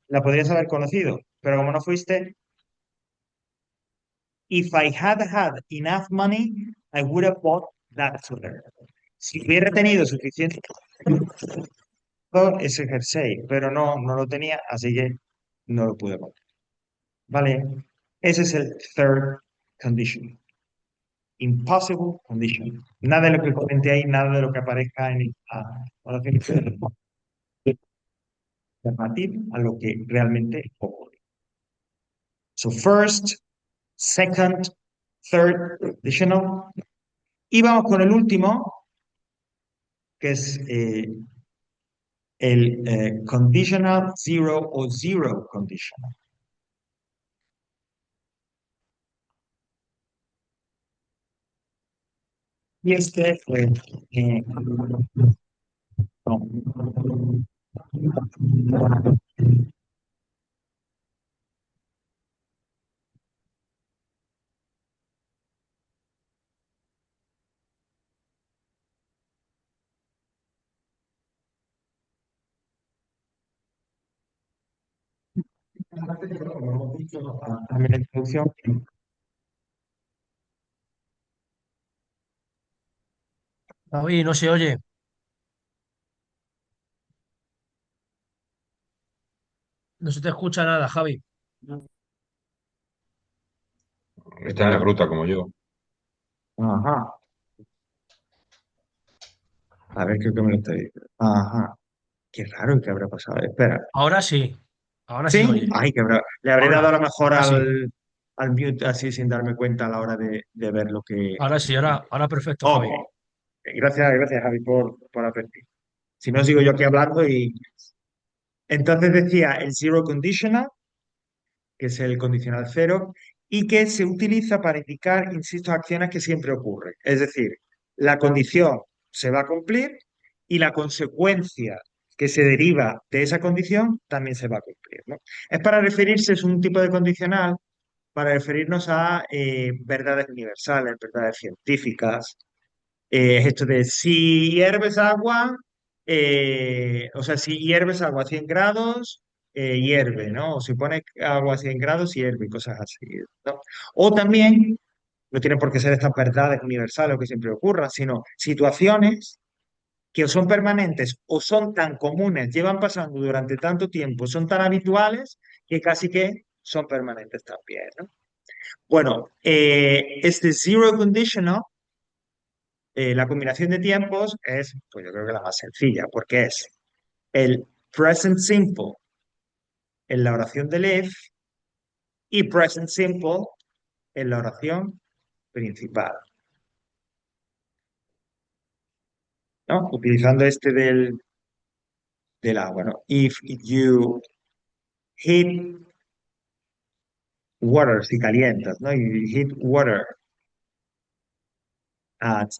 la podrías haber conocido, pero como no fuiste, if I had had enough money, I would have bought that sweater. Si hubiera tenido suficiente ese jersey, pero no lo tenía, así que no lo pude comprar. ¿Vale? Ese es el third condition. Impossible condition. Nada de lo que comenté ahí, nada de lo que aparezca en la definición alternativa a lo que realmente ocurre. So first, second, third, conditional. Y vamos con el último, que es el conditional zero o zero conditional. Y este, Como hemos dicho, también la introducción. Javi, no se oye. No se te escucha nada, Javi. Está en la ruta como yo. Ajá. A ver, creo que me lo estoy diciendo. Ajá. Qué raro, ¿qué habrá pasado? Espera. Ahora sí. Ahora sí se ¿Sí? oye. Ay, le habré dado a Ahora. lo mejor Ahora sí. al mute así sin darme cuenta a la hora de ver lo que... Ahora sí. Ahora perfecto, Ok. Javi. Gracias, Javi, por advertir. Si no, sigo yo aquí hablando y... Entonces decía el zero conditional, que es el condicional cero, y que se utiliza para indicar, insisto, acciones que siempre ocurren. Es decir, la condición se va a cumplir y la consecuencia que se deriva de esa condición también se va a cumplir, ¿no? Es para referirse, es un tipo de condicional para referirnos a verdades universales, verdades científicas. Es esto de si hierves agua, o sea, si hierves agua a 100 grados, hierve, ¿no? O si pones agua a 100 grados, hierve, y cosas así, ¿no? O también, no tienen por qué ser estas verdades universales o que siempre ocurran, sino situaciones que o son permanentes o son tan comunes, llevan pasando durante tanto tiempo, son tan habituales que casi que son permanentes también, ¿no? Bueno, este zero conditional, la combinación de tiempos es, pues yo creo que la más sencilla, porque es el present simple en la oración del if y present simple en la oración principal, ¿no? Utilizando este del agua, ¿no? If you heat water, si calientas, ¿no? You heat water at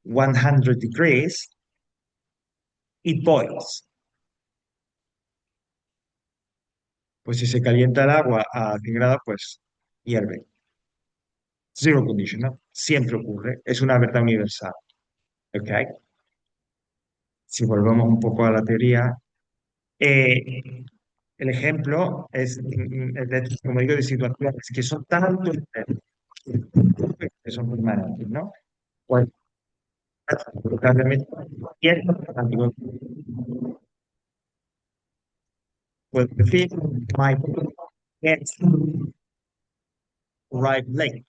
100 degrees, it boils. Pues si se calienta el agua a 100 grados, pues hierve. Zero condition, ¿no? Siempre ocurre. Es una verdad universal. ¿Ok? Si volvemos un poco a la teoría, eh, el ejemplo es como digo, de situaciones que son tanto que son permanentes, ¿no? Pues, probablemente, puedo decir, my gets arrived late.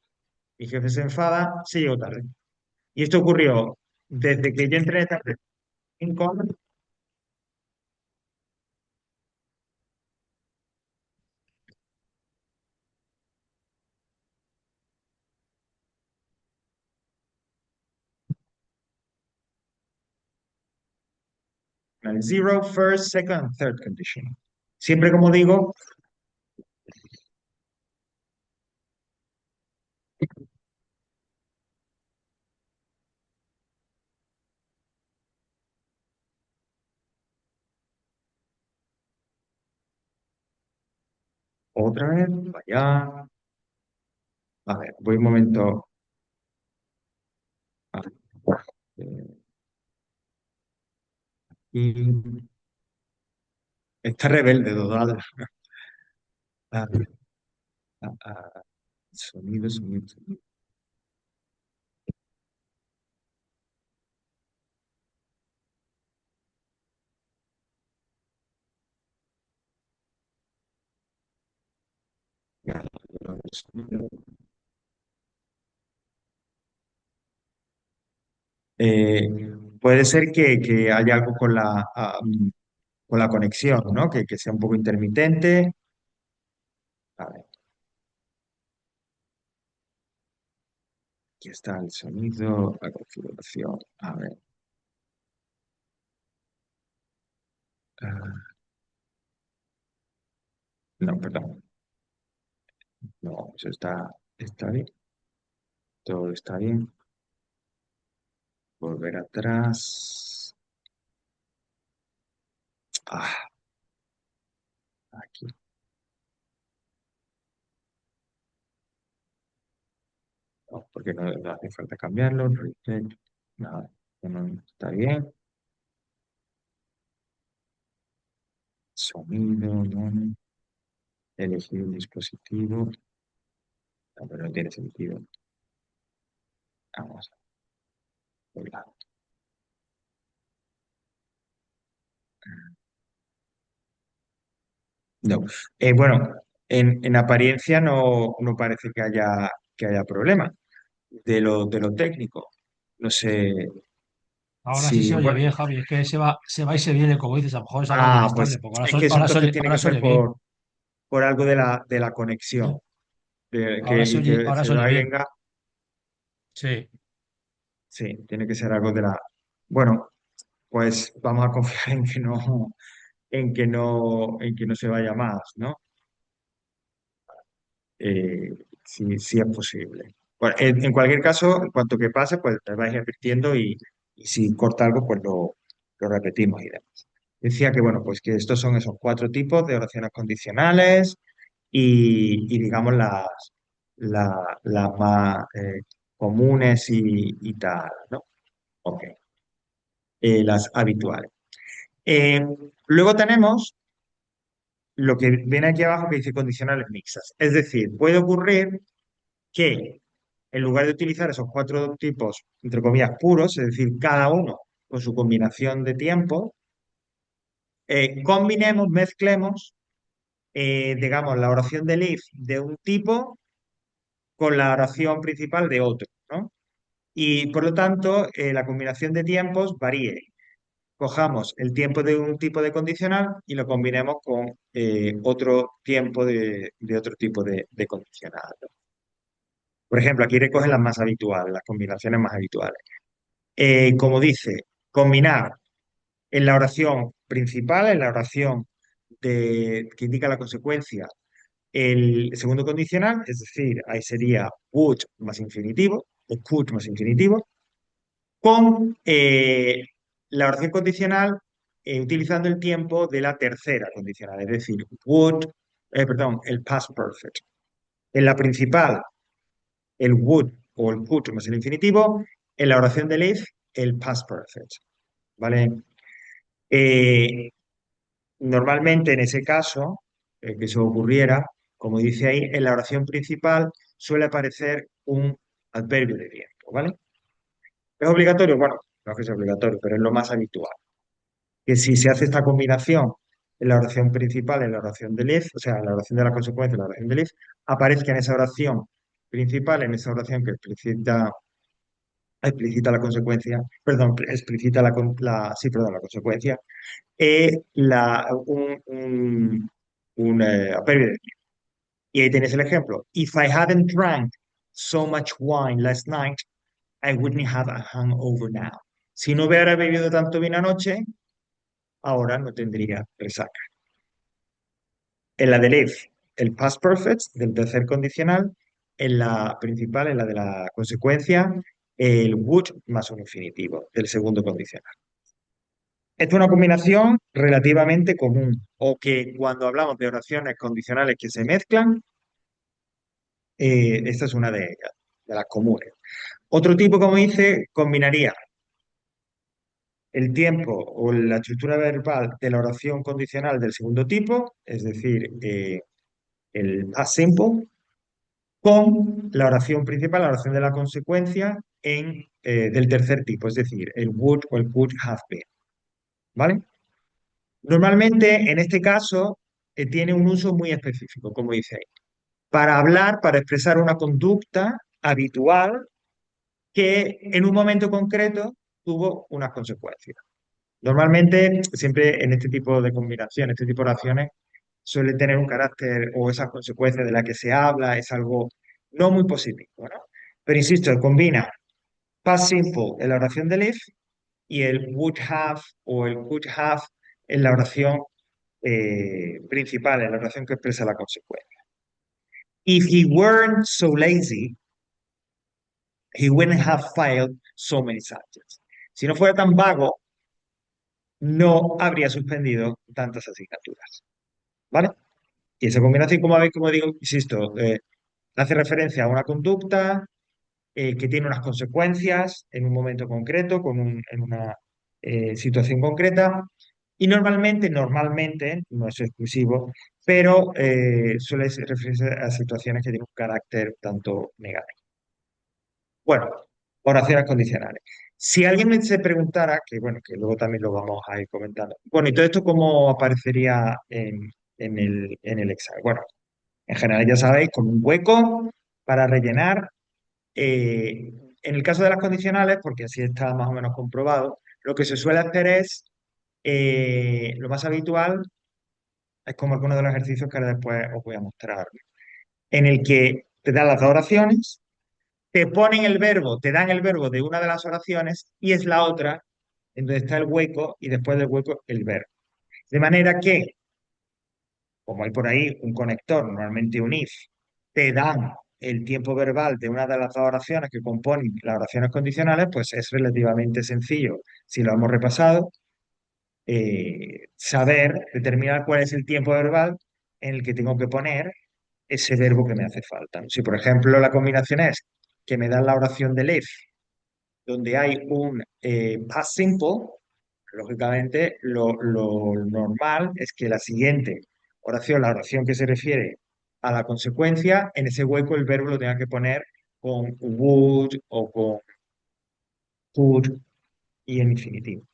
Mi jefe se enfada, se llegó tarde. Y esto ocurrió desde que yo entré en esta empresa, el zero, first, second, third condition. Siempre como digo, otra vez, vaya. A ver, voy un momento. A, eh, y está rebelde, total. Ah, sonido, sonido, sonido. Eh, puede ser que haya algo con la conexión, ¿no? Que sea un poco intermitente. A ver, aquí está el sonido, la configuración. A ver. ah, no, perdón. No, eso está bien. Todo está bien. Volver atrás. Ah, aquí. No, porque no hace falta cambiarlo. Reset, nada, no está bien. Sonido, no. Elegir un dispositivo. No, pero no tiene sentido. Vamos a ver. No. Bueno, en apariencia no parece que haya problema de lo técnico. No sé Ahora sí si. se oye Bueno, bien, Javi. Es que se va y se viene, como dices, a lo mejor es algo del pues estable, porque es que eso ahora se entonces oye, tiene ahora que se ser oye bien. por algo de la conexión. Y que Ahora se se oye bien. venga. Sí. Sí, tiene que ser algo de la. Bueno, pues vamos a confiar en que no se vaya más, ¿no? Si es posible. Bueno, en cualquier caso, en cuanto que pase, pues me vais advirtiendo y si corta algo, pues lo repetimos y demás. Decía que, bueno, pues que estos son esos cuatro tipos de oraciones condicionales y digamos las más comunes y tal, ¿no? Ok, las habituales. Eh, Luego tenemos lo que viene aquí abajo que dice condicionales mixtas. Es decir, puede ocurrir que en lugar de utilizar esos cuatro tipos, entre comillas, puros, es decir, cada uno con su combinación de tiempo, combinemos, mezclemos, digamos, la oración del if de un tipo con la oración principal de otro, ¿no? Y por lo tanto, la combinación de tiempos varíe. Cojamos el tiempo de un tipo de condicional y lo combinemos con otro tiempo de otro tipo de condicional, ¿no? Por ejemplo, aquí recogen las más habituales, las combinaciones más habituales. Como dice, combinar en la oración principal, en la oración que indica la consecuencia, el segundo condicional, es decir, ahí sería would más infinitivo, o could más infinitivo, con la oración condicional utilizando el tiempo de la tercera condicional, es decir, perdón, el past perfect. En la principal, el would o el could más el infinitivo, en la oración del if, el past perfect. ¿Vale? Eh, Normalmente en ese caso, que eso ocurriera, como dice ahí, en la oración principal suele aparecer un adverbio de tiempo, ¿vale? ¿Es obligatorio? Bueno, no es que sea obligatorio, pero es lo más habitual. Que si se hace esta combinación en la oración principal, en la oración del if, o sea, en la oración de la consecuencia, en la oración del if, aparezca en esa oración principal, en esa oración que explicita la consecuencia, perdón, explicita sí, perdón, la consecuencia, un adverbio de tiempo. Y ahí tienes el ejemplo. If I hadn't drank so much wine last night, I wouldn't have a hangover now. Si no hubiera bebido tanto vino anoche, ahora no tendría resaca. En la del if, el past perfect del tercer condicional, en la principal, en la de la consecuencia, el would más un infinitivo del segundo condicional. Esta es una combinación relativamente común, o que cuando hablamos de oraciones condicionales que se mezclan, esta es una de ellas, de las comunes. Otro tipo, como dice, combinaría el tiempo o la estructura verbal de la oración condicional del segundo tipo, es decir, el past simple, con la oración principal, la oración de la consecuencia del tercer tipo, es decir, el would o el could have been. ¿Vale? Normalmente, en este caso, tiene un uso muy específico, como dice ahí, para hablar, para expresar una conducta habitual que en un momento concreto tuvo unas consecuencias. Normalmente, siempre en este tipo de combinaciones, este tipo de oraciones, suele tener un carácter o esas consecuencias de las que se habla es algo no muy positivo, ¿no? Pero insisto, combina past simple en la oración del if y el would have o el could have en la oración principal, en la oración que expresa la consecuencia. If he weren't so lazy, he wouldn't have filed so many subjects. Si no fuera tan vago, no habría suspendido tantas asignaturas. ¿Vale? Y esa combinación, como veis, como digo, insisto, hace referencia a una conducta que tiene unas consecuencias en un momento concreto, en una situación concreta, y normalmente, no es exclusivo, pero suele referirse a situaciones que tienen un carácter tanto negativo. Bueno, oraciones condicionales. Si alguien se preguntara, que bueno, que luego también lo vamos a ir comentando, bueno, ¿y todo esto cómo aparecería en el examen? Bueno, en general ya sabéis, con un hueco para rellenar. En el caso de las condicionales, porque así está más o menos comprobado, lo que se suele hacer es, lo más habitual, es como algunos de los ejercicios que ahora después os voy a mostrar, en el que te dan las dos oraciones, te ponen el verbo, te dan el verbo de una de las oraciones y es la otra, en donde está el hueco y después del hueco el verbo. De manera que, como hay por ahí un conector, normalmente un if, te dan el tiempo verbal de una de las dos oraciones que componen las oraciones condicionales, pues es relativamente sencillo, si lo hemos repasado, saber, determinar cuál es el tiempo verbal en el que tengo que poner ese verbo que me hace falta. Si, por ejemplo, la combinación es que me dan la oración del if, donde hay un past simple, lógicamente lo normal es que la siguiente oración, la oración que se refiere a la consecuencia, en ese hueco el verbo lo tenga que poner con would o con could y en infinitivo.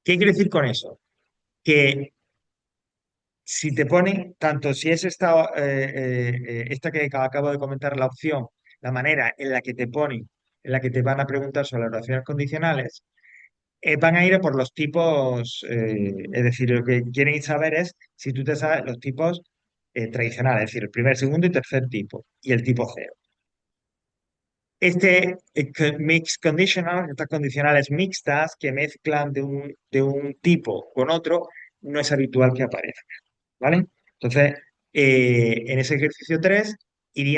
¿Qué quiere decir con eso? Que si te pone, tanto si es esta que acabo de comentar, la opción, la manera en la que te ponen, en la que te van a preguntar sobre las oraciones condicionales, van a ir a por los tipos, es decir, lo que quieren saber es si tú te sabes los tipos tradicionales, es decir, el primer, segundo y tercer tipo, y el tipo cero. Mixed conditional, estas condicionales mixtas que mezclan de un tipo con otro, no es habitual que aparezca, ¿vale? Entonces, en ese ejercicio 3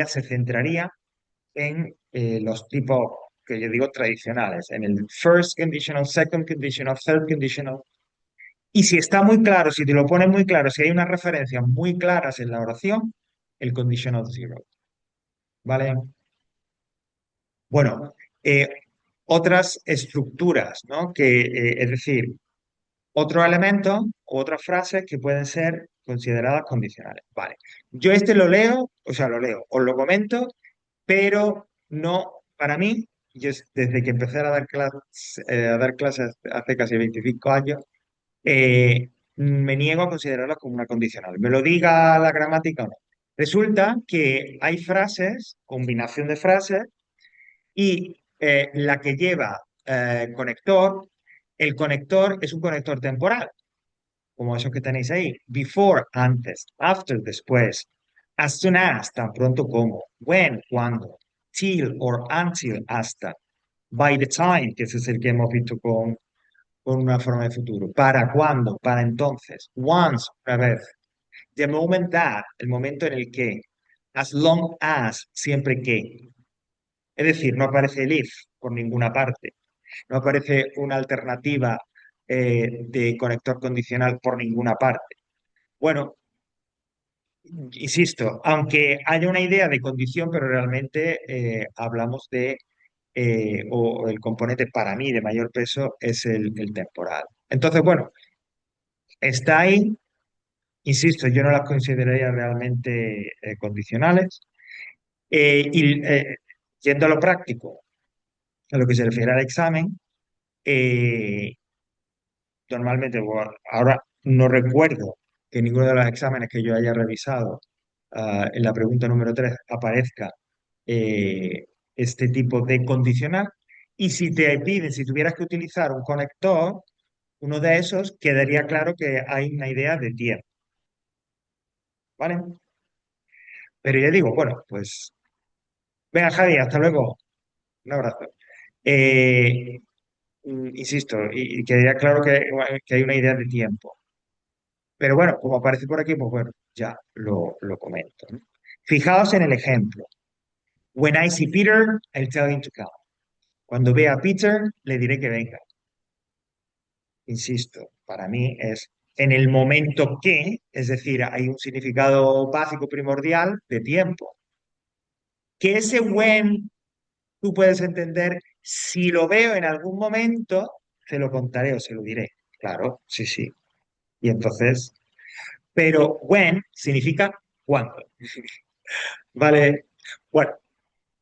se centraría en los tipos que yo digo tradicionales, en el first conditional, second conditional, third conditional. Y si está muy claro, si te lo pones muy claro, si hay unas referencias muy claras en la oración, el conditional zero. ¿Vale? Bueno, eh, otras estructuras, ¿no? Es decir, otros elementos u otras frases que pueden ser consideradas condicionales. Vale. Yo este lo leo, o sea, lo leo, os lo comento, pero no, para mí, desde que empecé a dar clases hace casi 25 años, me niego a considerarlas como una condicional. Me lo diga la gramática o no. Resulta que hay frases, combinación de frases, y la que lleva conector, el conector es un conector temporal, como esos que tenéis ahí. Before, antes. After, después. As soon as, tan pronto como. When, cuando. Till or until, hasta. By the time, que ese es el que hemos visto con una forma de futuro. ¿Para cuándo? Para entonces. Once, una vez. The moment that, el momento en el que. As long as, siempre que. Es decir, no aparece el if por ninguna parte. No aparece una alternativa de conector condicional por ninguna parte. Bueno, insisto, aunque haya una idea de condición, pero realmente hablamos o el componente para mí de mayor peso es el temporal. Entonces, bueno, está ahí, insisto, yo no las consideraría realmente condicionales. Y yendo a lo práctico, a lo que se refiere al examen, eh, normalmente, bueno, ahora no recuerdo que ninguno de los exámenes que yo haya revisado, en la pregunta número 3 aparezca este tipo de condicional. Y si te piden, si tuvieras que utilizar un conector, uno de esos, quedaría claro que hay una idea de tiempo, ¿vale? Pero ya digo, bueno, pues venga, Javi, hasta luego. Un abrazo. Eh, Insisto, y quedaría claro que hay una idea de tiempo. Pero bueno, como aparece por aquí, pues bueno, ya lo comento, ¿no? Fijaos en el ejemplo. When I see Peter, I'll tell him to come. Cuando vea a Peter, le diré que venga. Insisto. para mí es en el momento que, es decir, hay un significado básico primordial de tiempo. Que ese when tú puedes entender, si lo veo en algún momento, se lo contaré o se lo diré. Claro, sí, sí. Y entonces, pero when significa cuándo. Vale, bueno,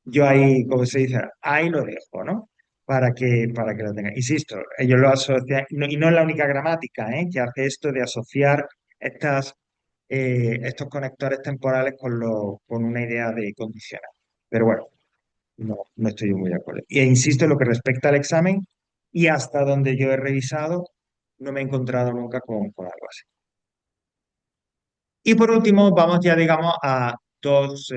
yo ahí, como se dice, ahí lo dejo, ¿no? Para que lo tengan. Insisto, ellos lo asocian, y no es la única gramática, ¿eh? Que hace esto de asociar estas, estos conectores temporales con una idea de condicional. Pero bueno, no estoy muy de acuerdo. E insisto, en lo que respecta al examen, y hasta donde yo he revisado, no me he encontrado nunca con algo así. Y por último, vamos ya, digamos, a dos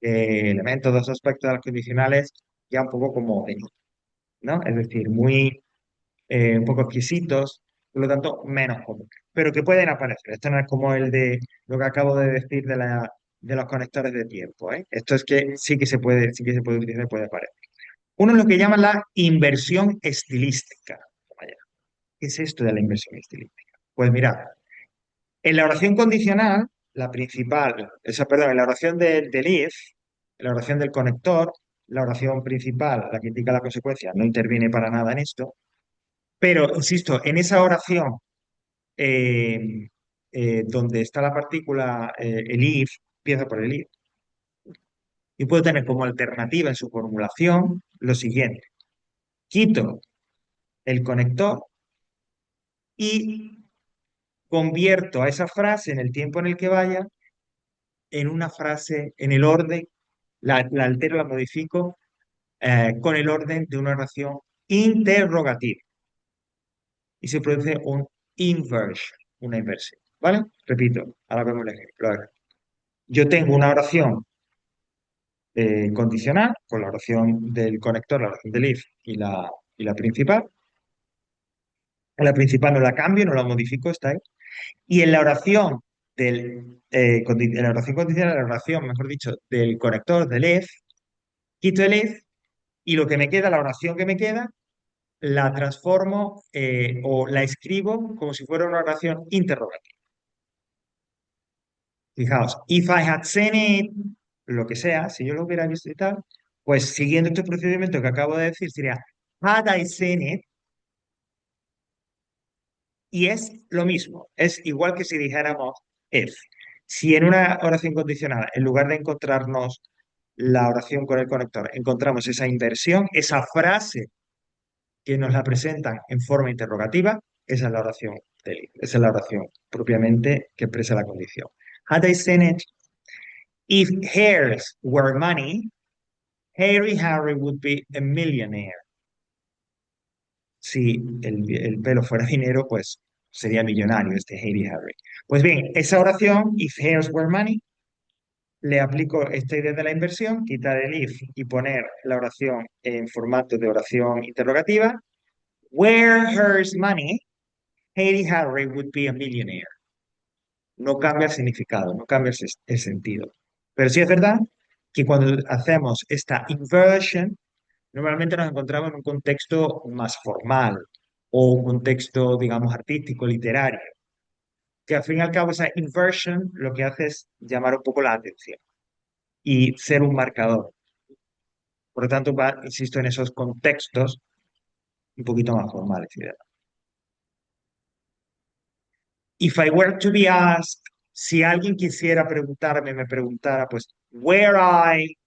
elementos, dos aspectos de las condicionales, ya un poco como de, ¿no? Es decir, muy, un poco exquisitos, por lo tanto, menos comunes, pero que pueden aparecer. Esto no es como el de lo que acabo de decir de los conectores de tiempo, ¿eh? Esto es que sí que se puede utilizar, puede aparecer. Uno es lo que llaman la inversión estilística. Vaya, ¿qué es esto de la inversión estilística? Pues mirad, en la oración condicional, la principal, perdón, en la oración del if, en la oración del conector, la oración principal, la que indica la consecuencia, no interviene para nada en esto, pero insisto, en esa oración eh, donde está la partícula, el if, empieza por el if, y puedo tener como alternativa en su formulación lo siguiente: quito el conector y convierto a esa frase en el tiempo en el que vaya en una frase, en el orden, la altero, la modifico con el orden de una oración interrogativa y se produce un inversion, una inversión. ¿Vale? Repito, ahora vemos el ejemplo. A ver, yo tengo una oración condicional con la oración del conector, la oración del if y la principal. La principal no la cambio, no la modifico, está ahí. Y en la oración en la oración condicional, la oración, mejor dicho, del conector del if, quito el if y lo que me queda, la oración que me queda, la transformo o la escribo como si fuera una oración interrogativa. Fijaos, if I had seen it, lo que sea, si yo lo hubiera visto y tal, pues siguiendo este procedimiento que acabo de decir, sería had I seen it, y es lo mismo, es igual que si dijéramos if. Si en una oración condicional, en lugar de encontrarnos la oración con el conector, encontramos esa inversión, esa frase que nos la presentan en forma interrogativa, esa es la oración del if, esa es la oración propiamente que expresa la condición. Had I seen it, if hairs were money, Harry Harry would be a millionaire. Si el pelo fuera dinero, pues sería millonario este Harry Harry. Pues bien, esa oración, if hairs were money, le aplico esta idea de la inversión, quitar el if y poner la oración en formato de oración interrogativa. Were hers money, Harry Harry would be a millionaire. No cambia el significado, no cambia el sentido. Pero sí es verdad que cuando hacemos esta inversion, normalmente nos encontramos en un contexto más formal o un contexto, digamos, artístico, literario, que al fin y al cabo esa inversion lo que hace es llamar un poco la atención y ser un marcador. Por lo tanto, insisto, en esos contextos un poquito más formales y demás. If I were to be asked, si alguien quisiera preguntarme, me preguntara, pues, were I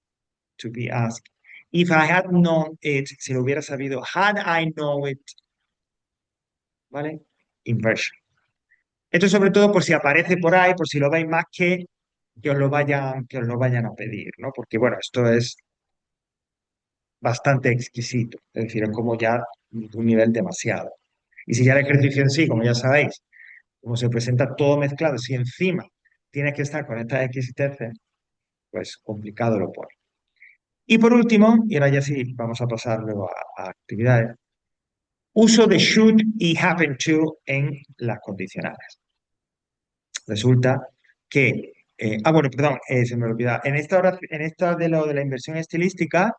to be asked? If I had known it, si lo hubiera sabido, had I known it, ¿vale? Inversion. Esto sobre todo por si aparece por ahí, por si lo veis más que os lo vayan a pedir, ¿no? Porque bueno, esto es bastante exquisito, es decir, es como ya un nivel demasiado. Y si ya el ejercicio en sí, como ya sabéis, como se presenta todo mezclado, si encima tienes que estar con estas exquisiteces, pues complicado lo pone. Y por último, y ahora ya sí, vamos a pasar luego a actividades, uso de should y happen to en las condicionales. Resulta que, bueno, perdón, se me olvidaba. En esta de lo de la inversión estilística,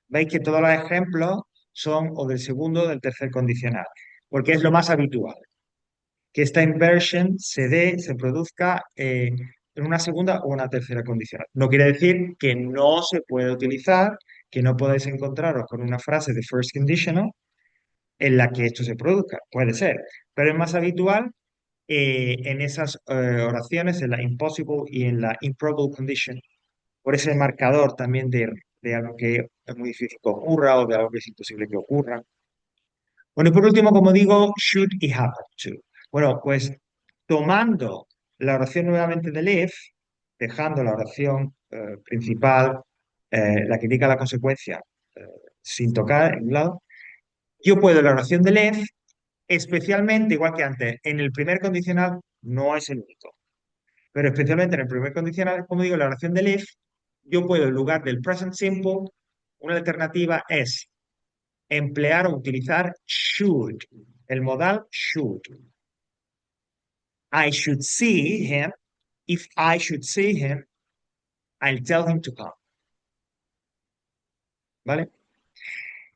veis que todos los ejemplos son o del segundo o del tercer condicional, porque es lo más habitual. que esta inversion se produzca en una segunda o una tercera condicional. No quiere decir que no se puede utilizar, que no podáis encontraros con una frase de first conditional en la que esto se produzca. Puede ser, pero es más habitual en esas oraciones, en la impossible y en la improbable condition, por ese marcador también de algo que es muy difícil que ocurra o de algo que es imposible que ocurra. Bueno, y por último, como digo, should y happen to. Bueno, pues tomando la oración nuevamente del if, dejando la oración principal, la que indica la consecuencia, eh, sin tocar en un lado, yo puedo la oración del if, especialmente, igual que antes, en el primer condicional no es el único, pero especialmente en el primer condicional, como digo, la oración del if, yo puedo en lugar del present simple, una alternativa es emplear o utilizar should, el modal should. I should see him. If I should see him, I'll tell him to come. ¿Vale?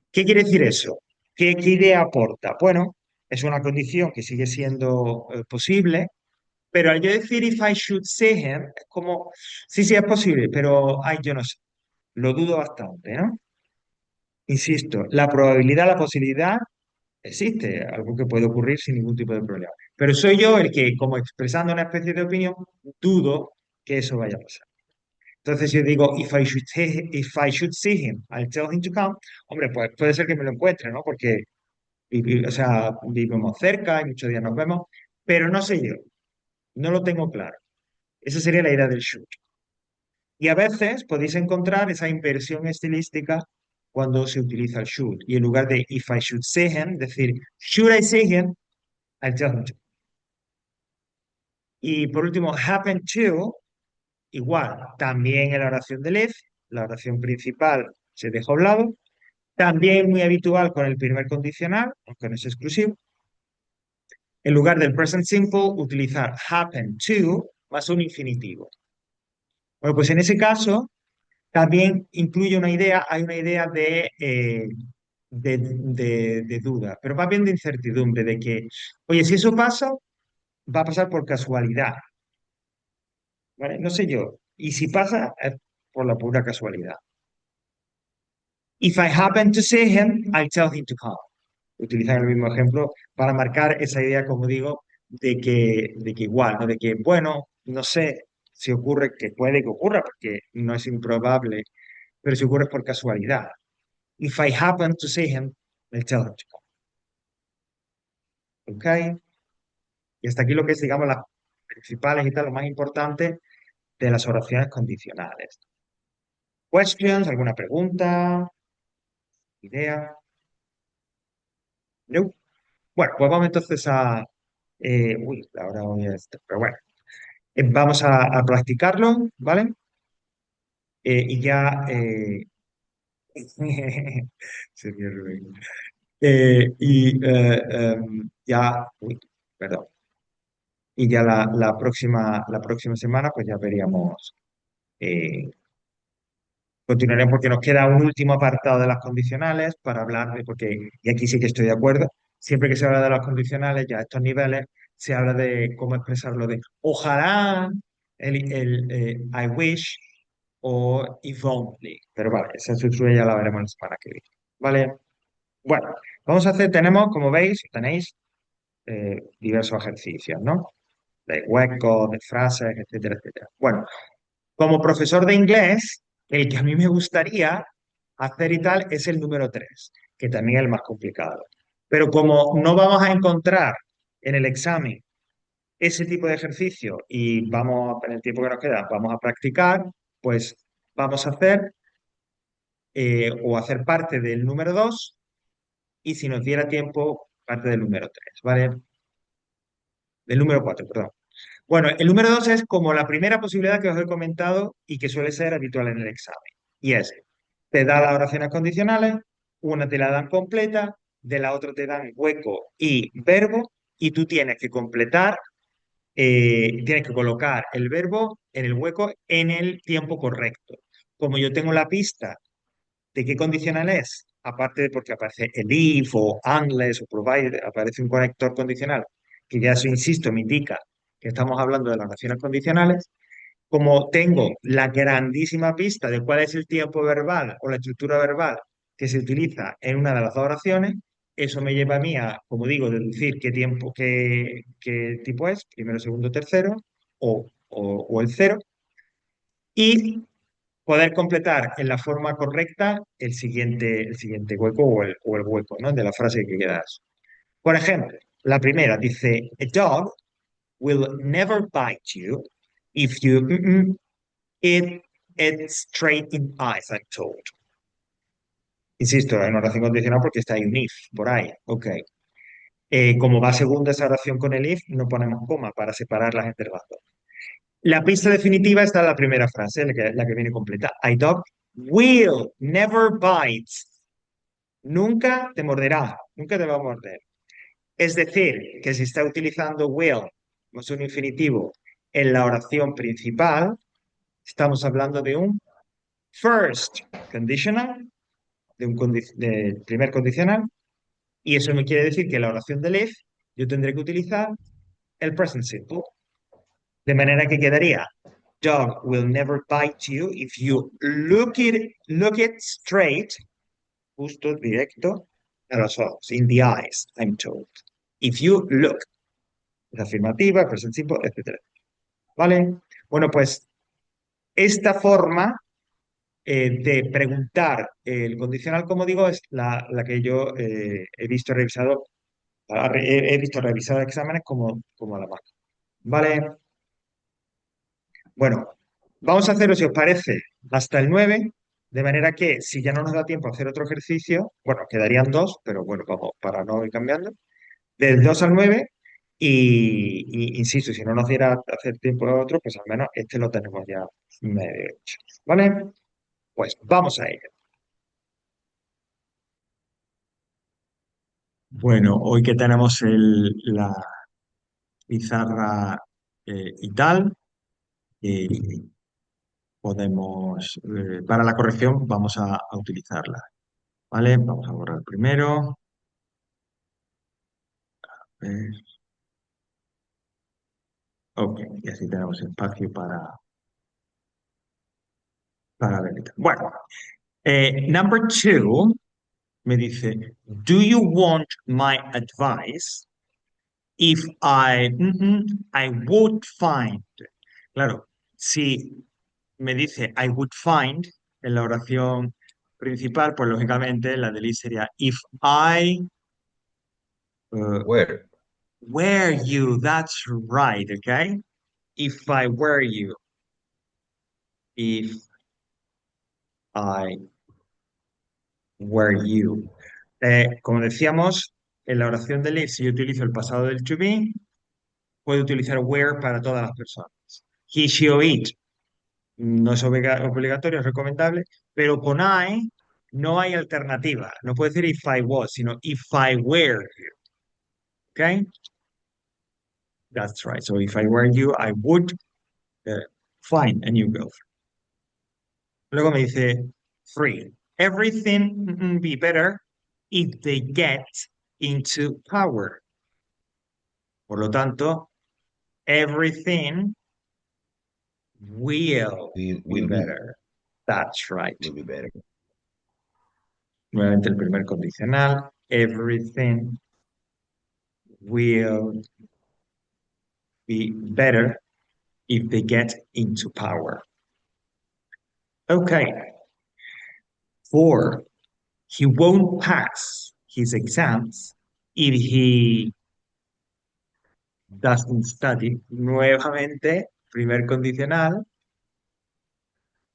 ¿Qué quiere decir eso? ¿Qué idea aporta? Bueno, es una condición que sigue siendo posible, pero al yo decir if I should see him, es como, sí, sí es posible, pero ay, yo no sé, lo dudo bastante, ¿no? Insisto, la probabilidad, la posibilidad existe, algo que puede ocurrir sin ningún tipo de problema. Pero soy yo el que, como expresando una especie de opinión, dudo que eso vaya a pasar. Entonces yo digo, if I should see him, I'll tell him to come. Hombre, pues puede ser que me lo encuentre, ¿no? Porque, o sea, vivimos cerca y muchos días nos vemos, pero no sé yo, no lo tengo claro. Esa sería la idea del should. Y a veces podéis encontrar esa inversión estilística cuando se utiliza el should. Y en lugar de if I should see him, decir, should I see him, I'll tell him to. Y por último, happen to, igual, también en la oración del if, la oración principal se deja a un lado. También muy habitual con el primer condicional, aunque no es exclusivo. En lugar del present simple, utilizar happen to más un infinitivo. Bueno, pues en ese caso también incluye una idea, hay una idea de duda, pero más bien de incertidumbre, de que, oye, si eso pasa, va a pasar por casualidad, ¿vale? No sé yo. Y si pasa, es por la pura casualidad. If I happen to see him, I'll tell him to come. Utilizan el mismo ejemplo para marcar esa idea, como digo, de que igual, ¿no? De que, bueno, no sé si ocurre, que puede que ocurra, porque no es improbable, pero si ocurre es por casualidad. If I happen to see him, I'll tell him to come. ¿Ok? Y hasta aquí lo que es, digamos, las principales y tal, lo más importante de las oraciones condicionales. Questions, ¿alguna pregunta? ¿Idea? No. Bueno, pues vamos entonces a... uy, ahora voy a... Pero bueno, vamos a practicarlo, ¿vale? Y ya... se me Rubén. Ya... Uy, perdón. Y ya la próxima semana, pues ya veríamos... eh, continuaremos porque nos queda un último apartado de las condicionales para hablar de... Porque, y aquí sí que estoy de acuerdo, siempre que se habla de las condicionales, ya a estos niveles, se habla de cómo expresarlo de ojalá, I wish o if only. Pero vale, esa estructura ya la veremos la semana que viene. Vale, bueno, vamos a hacer, tenemos, como veis, tenéis diversos ejercicios, ¿no? De huecos, de frases, etcétera, etcétera. Bueno, como profesor de inglés, el que a mí me gustaría hacer y tal es el número 3, que también es el más complicado. Pero como no vamos a encontrar en el examen ese tipo de ejercicio y vamos, en el tiempo que nos queda, vamos a practicar, pues vamos a hacer o hacer parte del número 2 y si nos diera tiempo, parte del número 3, ¿vale? Del número 4, perdón. Bueno, el número 2 es como la primera posibilidad que os he comentado y que suele ser habitual en el examen. Y es, te da las oraciones condicionales, una te la dan completa, de la otra te dan hueco y verbo, y tú tienes que completar, tienes que colocar el verbo en el hueco en el tiempo correcto. Como yo tengo la pista de qué condicional es, aparte de porque aparece el if o unless o provided, aparece un conector condicional que ya eso, insisto, me indica que estamos hablando de las oraciones condicionales. Como tengo la grandísima pista de cuál es el tiempo verbal o la estructura verbal que se utiliza en una de las dos oraciones, eso me lleva a mí a, como digo, deducir qué tiempo, qué tipo es, primero, segundo, tercero, o el cero, y poder completar en la forma correcta el siguiente hueco o el hueco, ¿no? De la frase que quedas. Por ejemplo, la primera dice, a dog will never bite you if you it, it straight in eyes, I'm told. Insisto, en oración condicional porque está ahí un if, por ahí. Ok. Como va segunda esa oración con el if, no ponemos coma para separarlas entre las dos. La pista definitiva está en la primera frase, la que viene completa. I dog will never bite. Nunca te morderá, nunca te va a morder. Es decir, que si está utilizando will, como es un infinitivo, en la oración principal, estamos hablando de un first conditional, del primer condicional, y eso me quiere decir que en la oración del if yo tendré que utilizar el present simple. De manera que quedaría, dog will never bite you if you look it straight, justo, directo, a los ojos, in the eyes, I'm told. If you look, es afirmativa, present simple, etcétera. ¿Vale? Bueno, pues esta forma de preguntar el condicional, como digo, es la que yo he visto revisado, he visto revisado exámenes como la más. ¿Vale? Bueno, vamos a hacerlo, si os parece, hasta el 9, de manera que si ya no nos da tiempo a hacer otro ejercicio, bueno, quedarían dos, pero bueno, vamos, para no ir cambiando, del 2 al 9, insisto, si no nos diera hacer tiempo a otro, pues al menos este lo tenemos ya medio hecho. ¿Vale? Pues vamos a ello. Bueno, hoy que tenemos la pizarra y tal, podemos, para la corrección vamos a utilizarla. ¿Vale? Vamos a borrar primero. Eh, ok, y así tenemos espacio para ver. Bueno, number 2 me dice, do you want my advice if I would find? Claro, si me dice I would find en la oración principal, pues lógicamente la de Lee sería if I uh, Where? were you, that's right, okay? If I were you, if I were you. Como decíamos, en la oración de if, si yo utilizo el pasado del to be, puedo utilizar were para todas las personas. He, she o it no es obligatorio, es recomendable, pero con I no hay alternativa. No puedo decir if I was, sino if I were you. Okay? That's right. So if I were you, I would find a new girlfriend. Luego me dice, free. Everything be better if they get into power. Por lo tanto, everything will Will, be will be, better. That's right. will be better. Nuevamente el primer condicional. Everything will be better if they get into power. Okay. 4. He won't pass his exams if he doesn't study. Nuevamente, primer condicional.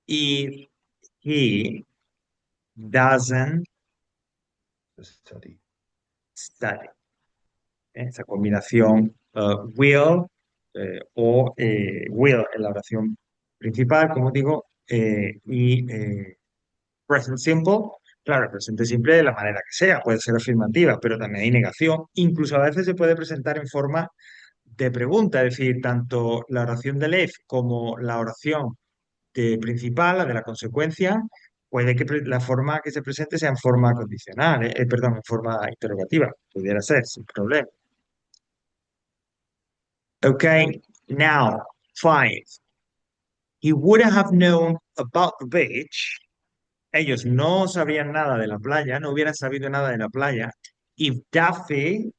If he doesn't Study. study. Esa combinación will o will en la oración principal, como digo, y present simple. Claro, presente simple de la manera que sea, puede ser afirmativa, pero también hay negación. Incluso a veces se puede presentar en forma de pregunta, es decir, tanto la oración del if como la oración principal, la de la consecuencia, puede que la forma que se presente sea en forma condicional, perdón, en forma interrogativa, pudiera ser, sin problema. Okay, now 5. He wouldn't have known about the beach. Ellos no sabían nada de la playa, no hubieran sabido nada de la playa. If Daffy,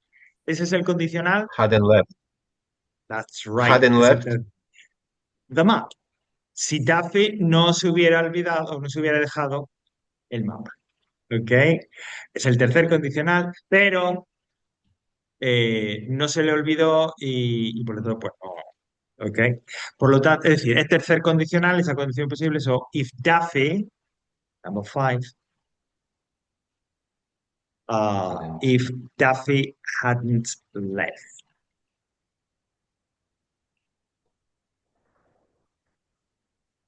ese es el condicional. Hadn't left. That's right. Hadn't Es el left. the map. Si Daffy no se hubiera olvidado o no se hubiera dejado el mapa. ¿Ok? Es el tercer condicional, pero no se le olvidó y por lo tanto, pues no. ¿Ok? Por lo tanto, es decir, es tercer condicional, esa condición posible. So, if Daffy, number 5, Hadn't. if Daffy hadn't left.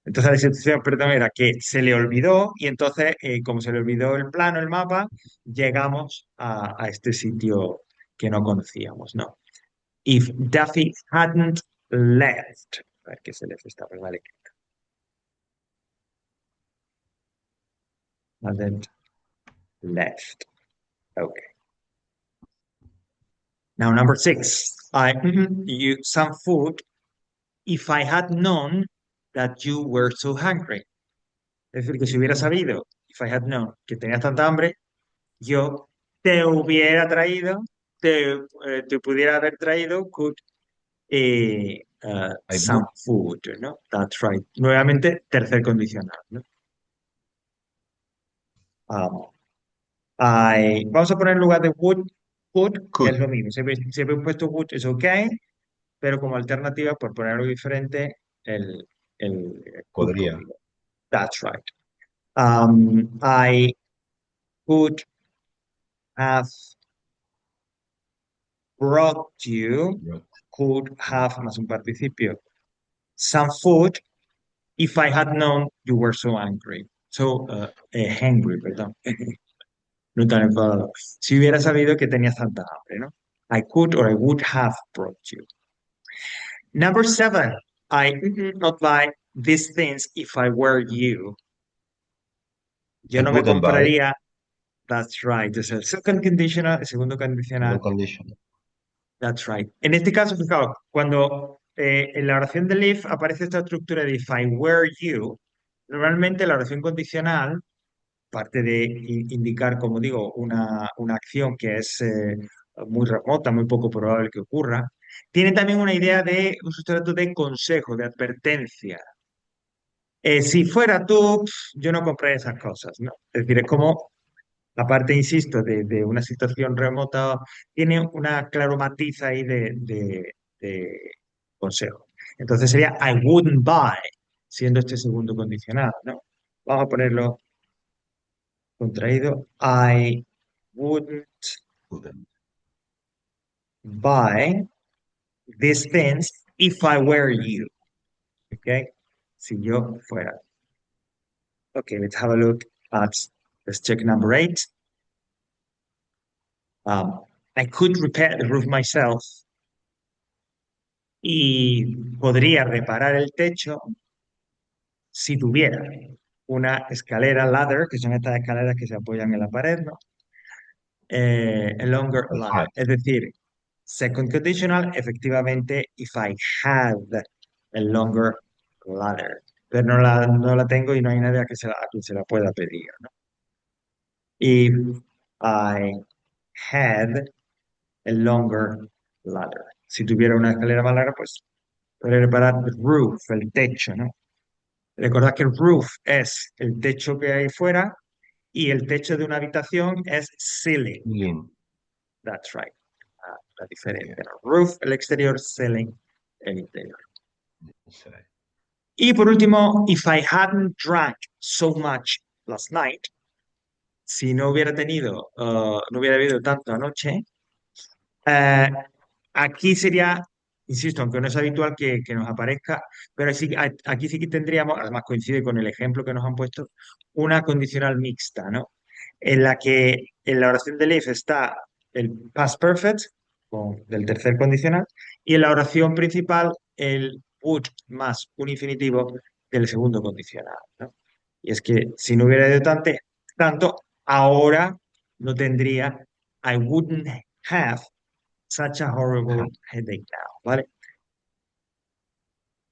Entonces la situación, perdón, era que se le olvidó y entonces, como se le olvidó el plano, el mapa, llegamos a este sitio que no conocíamos, ¿no? If Daffy hadn't left. A ver qué se le estaba mal. Hadn't left. Okay. Now number 6. I you some food if I had known that you were so hungry. Es decir, que si hubiera sabido, if I had known, que tenías tanta hambre, yo te hubiera traído, te pudiera haber traído, could I some would. food, ¿no? That's right. Nuevamente, tercer condicional, ¿no? Um, vamos a poner en lugar de would, could, que Could. es lo mismo. Siempre he puesto would, es ok, pero como alternativa, por poner algo diferente, el could Podría. conmigo. That's right. I could have brought you, Brought. could have más un participio, some food if I had known you were so angry. So, hungry, perdón. No tan enfadado. Si hubiera sabido que tenías tanta hambre, ¿no? I could or I would have brought you. Number 7. I would not buy these things if I were you. Yo I no me wouldn't buy. compraría. That's right. Es el second conditional, el segundo No condicional. condition. That's right. En este caso, fijaos, cuando en la oración de if aparece esta estructura de if I were you, normalmente la oración condicional, parte de indicar, como digo, una acción que es muy remota, muy poco probable que ocurra, tiene también una idea de un sustrato de consejo, de advertencia. Si fuera tú, yo no compraría esas cosas, ¿no? Es decir, es como aparte, insisto, de una situación remota, tiene una claro matiz ahí de consejo. Entonces sería I wouldn't buy, siendo este segundo condicional, ¿no? Vamos a ponerlo contraído. I wouldn't Wouldn't. buy these things if I were you. Okay? Si yo fuera. Okay, let's have a look at, let's check number 8. I could repair the roof myself. Y podría reparar el techo si tuviera una escalera ladder, que son estas escaleras que se apoyan en la pared, ¿no? A longer I ladder. had. Es decir, second conditional, efectivamente, if I had a longer ladder. Pero no la tengo y no hay nadie a quien se la pueda pedir, ¿no? If I had a longer ladder. Si tuviera una escalera más larga, pues podría reparar el roof, el techo, ¿no? Recordad que el roof es el techo que hay fuera y el techo de una habitación es ceiling. Ceiling. That's right. La Yeah. diferencia, ¿no? Roof, el exterior, ceiling, el interior. Say. Y por último, if I hadn't drank so much last night, si no hubiera no hubiera bebido tanto anoche, eh, aquí sería, insisto, aunque no es habitual que nos aparezca, pero sí, aquí sí que tendríamos, además coincide con el ejemplo que nos han puesto, una condicional mixta, ¿no? En la que en la oración del if está el past perfect del tercer condicional y en la oración principal el would más un infinitivo del segundo condicional, ¿no? Y es que si no hubiera ido tanto, ahora no tendría I wouldn't have such a horrible headache now, ¿vale?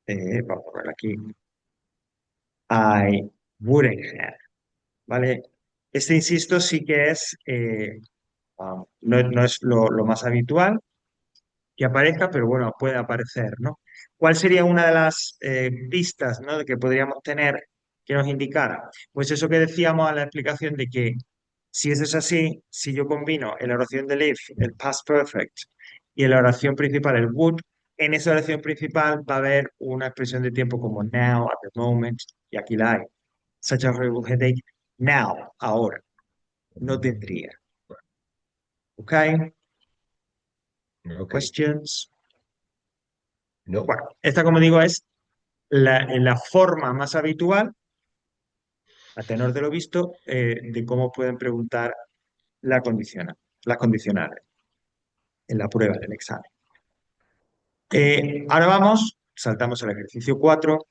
Vamos a ver aquí. I wouldn't have, ¿vale? Este, insisto, sí que es, no es lo más habitual que aparezca, pero bueno, puede aparecer, ¿no? ¿Cuál sería una de las pistas, ¿no? de que podríamos tener que nos indicara? Pues eso que decíamos a la explicación de que si eso es así, si yo combino en la oración de live el past perfect y en la oración principal el would, en esa oración principal va a haber una expresión de tiempo como now, at the moment, y aquí la hay. Such a horrible headache, now, ahora, no tendría. ¿Ok? Ok. Questions. No. Bueno, esta, como digo, es la forma más habitual, a tenor de lo visto, de cómo pueden preguntar la condicional, las condicionales en la prueba del examen. Ahora vamos, saltamos al ejercicio 4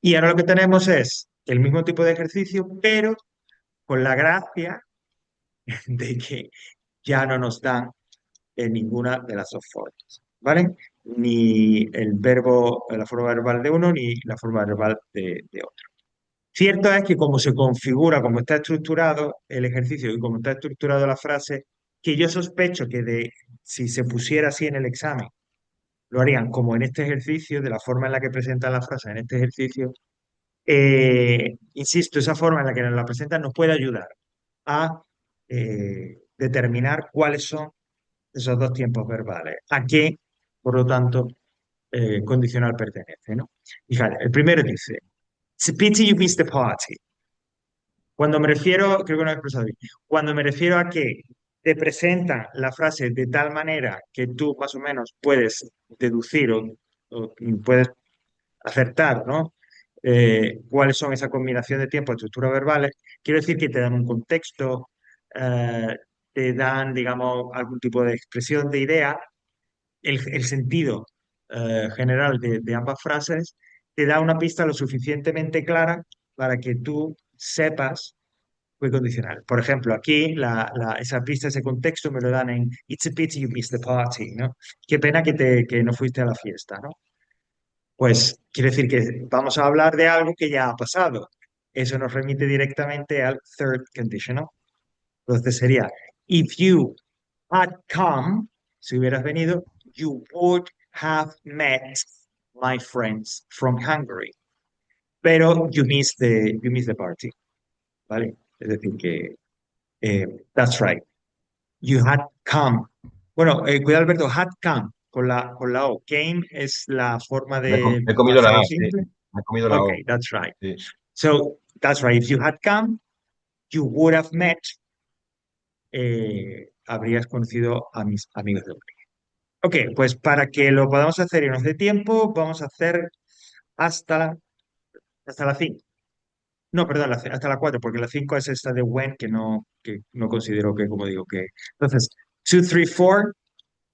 y ahora lo que tenemos es el mismo tipo de ejercicio, pero con la gracia de que ya no nos dan en ninguna de las dos formas, ¿vale? Ni el verbo, la forma verbal de uno, ni la forma verbal de otro. Cierto es que como se configura, como está estructurado el ejercicio y como está estructurado la frase, que yo sospecho que si se pusiera así en el examen, lo harían como en este ejercicio, de la forma en la que presentan la frase en este ejercicio. Insisto, esa forma en la que nos la presentan nos puede ayudar a determinar cuáles son esos dos tiempos verbales, a qué, por lo tanto, condicional pertenece, ¿no? Fíjate, el primero dice, It's a pity you missed the party. Cuando me refiero, creo que no he expresado bien, cuando me refiero a que te presentan la frase de tal manera que tú más o menos puedes deducir o puedes acertar, ¿no? Cuáles son esa combinación de tiempo, estructuras verbales, quiero decir que te dan un contexto, eh, te dan, digamos, algún tipo de expresión de idea, el sentido general de ambas frases, te da una pista lo suficientemente clara para que tú sepas muy condicional. Por ejemplo, aquí esa pista, ese contexto me lo dan en It's a pity you missed the party, ¿no? Qué pena que no fuiste a la fiesta, ¿no? Pues quiere decir que vamos a hablar de algo que ya ha pasado. Eso nos remite directamente al third conditional. Entonces sería, if you had come, si hubieras venido, you would have met my friends from Hungary. Pero you missed the party, ¿vale? Es decir, que that's right. You had come. Bueno, cuidado, Alberto, had come con la O. Came es la forma de He comido la pasado A, sí. simple. Me he comido la O. Okay, that's right. Sí. So, that's right. If you had come, you would have met, habrías conocido a mis amigos de Hungría. Ok, pues para que lo podamos hacer y nos dé tiempo, vamos a hacer hasta, hasta la 5. No, perdón, hasta la 4, porque la 5 es esta de when, que no considero que, como digo, que... Entonces, 2, 3, 4,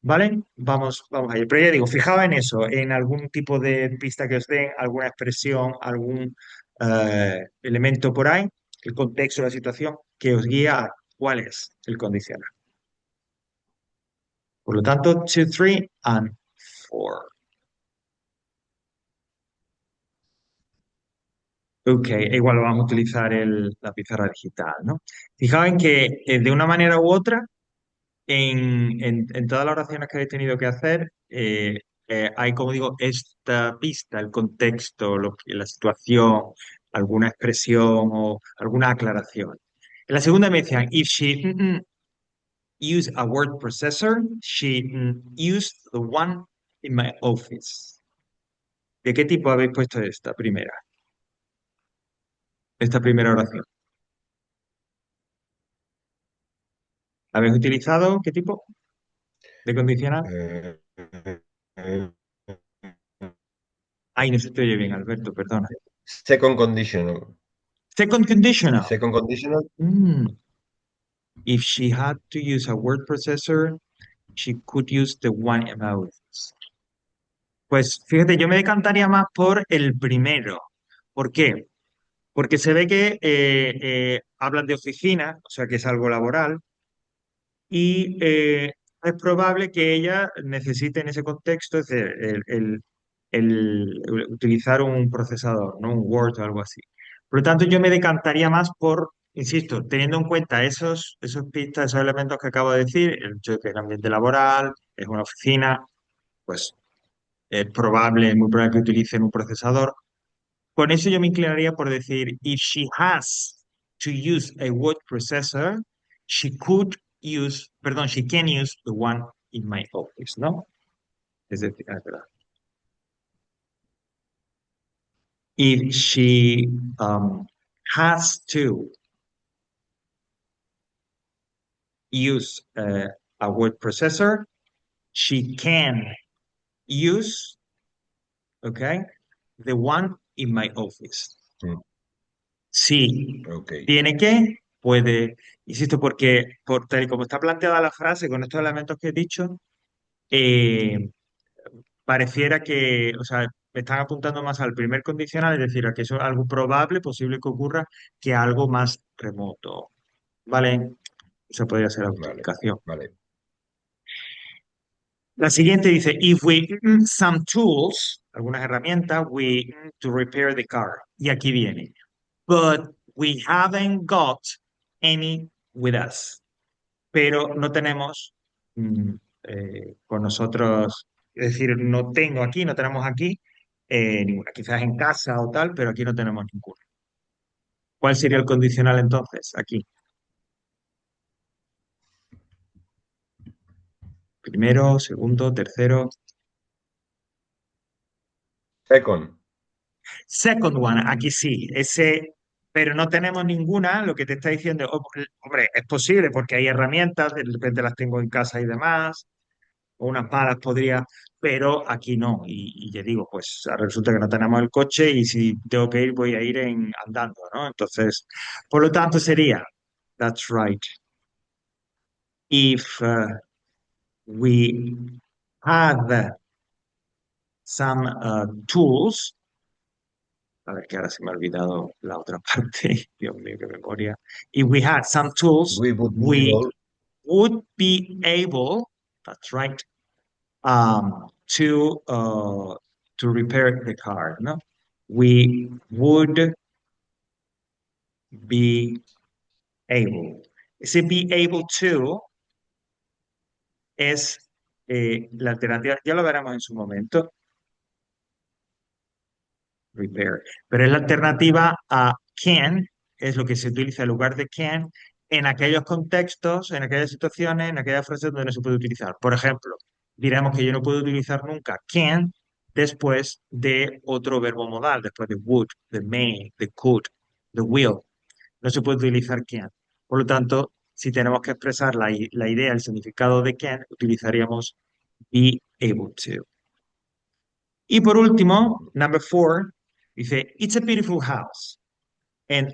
¿vale? Vamos a ir. Pero ya digo, fijaba en eso, en algún tipo de pista que os den, alguna expresión, algún elemento por ahí, el contexto de la situación, que os guía a cuál es el condicional. Por lo tanto, 2, 3 and 4. Ok, igual vamos a utilizar la pizarra digital, ¿no? Fijaos en que de una manera u otra, en todas las oraciones que habéis tenido que hacer, hay, como digo, esta pista, el contexto, la situación, alguna expresión o alguna aclaración. En la segunda me decían, if she used a word processor, she used the one in my office. ¿De qué tipo habéis puesto esta primera oración? ¿Habéis utilizado qué tipo de condicional? Eh, eh, Ay, no se te oye bien, Alberto, perdona. second conditional. Second conditional. Second conditional. Mm. If she had to use a word processor, she could use the one in my office. Pues fíjate, yo me decantaría más por el primero. ¿Por qué? Porque se ve que hablan de oficina, o sea que es algo laboral, y es probable que ella necesite en ese contexto, es decir, utilizar un procesador, ¿no? Un Word o algo así. Por lo tanto, yo me decantaría más por, insisto, teniendo en cuenta esos pistas, esos elementos que acabo de decir, el hecho de que es el ambiente laboral, es una oficina, pues es muy probable que utilicen un procesador. Con eso yo me inclinaría por decir, if she has to use a word processor, she can use the one in my office, ¿no? Es decir, espera. If she has to use a word processor, she can use, okay, the one in my office. Mm, Sí, ok, tiene que, puede, insisto, porque por tal y como está planteada la frase con estos elementos que he dicho, eh, pareciera que, o sea, me están apuntando más al primer condicional, es decir, a que eso es algo probable, posible que ocurra, que algo más remoto. ¿Vale? Esa podría ser la vale, justificación. vale. La siguiente dice, if we some tools, algunas herramientas, to repair the car. Y aquí viene, but we haven't got any with us. Pero no tenemos mm, con nosotros, es decir, no tengo aquí, no tenemos aquí ninguna, quizás en casa o tal, pero aquí no tenemos ninguna. ¿Cuál sería el condicional entonces? Aquí. Primero, segundo, tercero. Second. Second one, aquí sí, ese, pero no tenemos ninguna, lo que te está diciendo, hombre, es posible porque hay herramientas, de repente las tengo en casa y demás, o unas malas podría, pero aquí no. Y ya digo, pues resulta que no tenemos el coche y si tengo que ir, voy a ir andando, ¿no? Entonces, por lo tanto sería, that's right. If we have some tools, a ver que ahora se me ha olvidado la otra parte, Dios mío, qué memoria. If we had some tools, We would be we able. would be able, that's right, um, to uh, to repair the car, ¿no? We would be able. Ese be able to es la alternativa, ya lo veremos en su momento, repair, pero es la alternativa a can, es lo que se utiliza en lugar de can en aquellos contextos, en aquellas situaciones, en aquellas frases donde no se puede utilizar. Por ejemplo, diremos que yo no puedo utilizar nunca can después de otro verbo modal, después de would, de may, de could, de will. No se puede utilizar can. Por lo tanto, si tenemos que expresar la idea, el significado de can, utilizaríamos be able to. Y por último, number four, dice, it's a beautiful house. And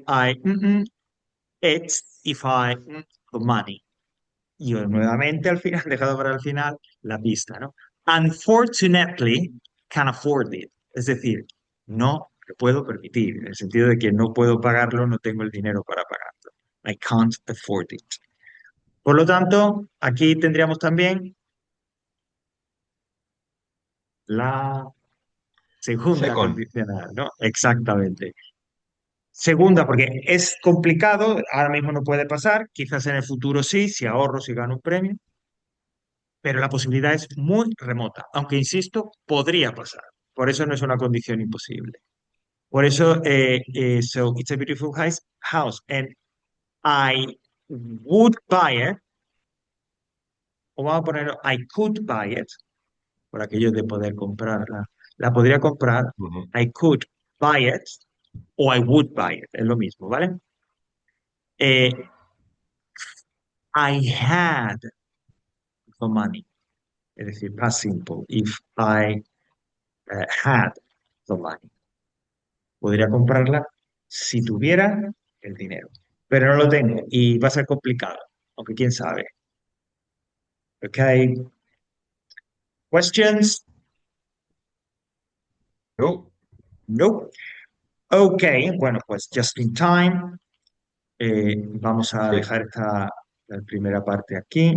it's if I the money. Y yo nuevamente al final, dejado para el final, la pista, ¿no? Unfortunately, can afford it. Es decir, no lo puedo permitir, en el sentido de que no puedo pagarlo, no tengo el dinero para pagarlo. I can't afford it. Por lo tanto, aquí tendríamos también la segunda Second. condicional, ¿no? Exactamente. Segunda, porque es complicado, ahora mismo no puede pasar, quizás en el futuro sí, si ahorro, si gano un premio, pero la posibilidad es muy remota, aunque insisto, podría pasar. Por eso no es una condición imposible. Por eso, so it's a beautiful house, and I would buy it, o vamos a poner I could buy it, por aquello de poder comprarla. La podría comprar, Ujú. I could buy it, o I would buy it, es lo mismo, ¿vale? Eh, I had the money. Es decir, past simple. If I had the money. Podría comprarla si tuviera el dinero. Pero no lo tengo y va a ser complicado. Aunque quién sabe. Okay. Questions? No. No. Ok. Bueno, pues just in time. Vamos a Sí. dejar esta la primera parte aquí.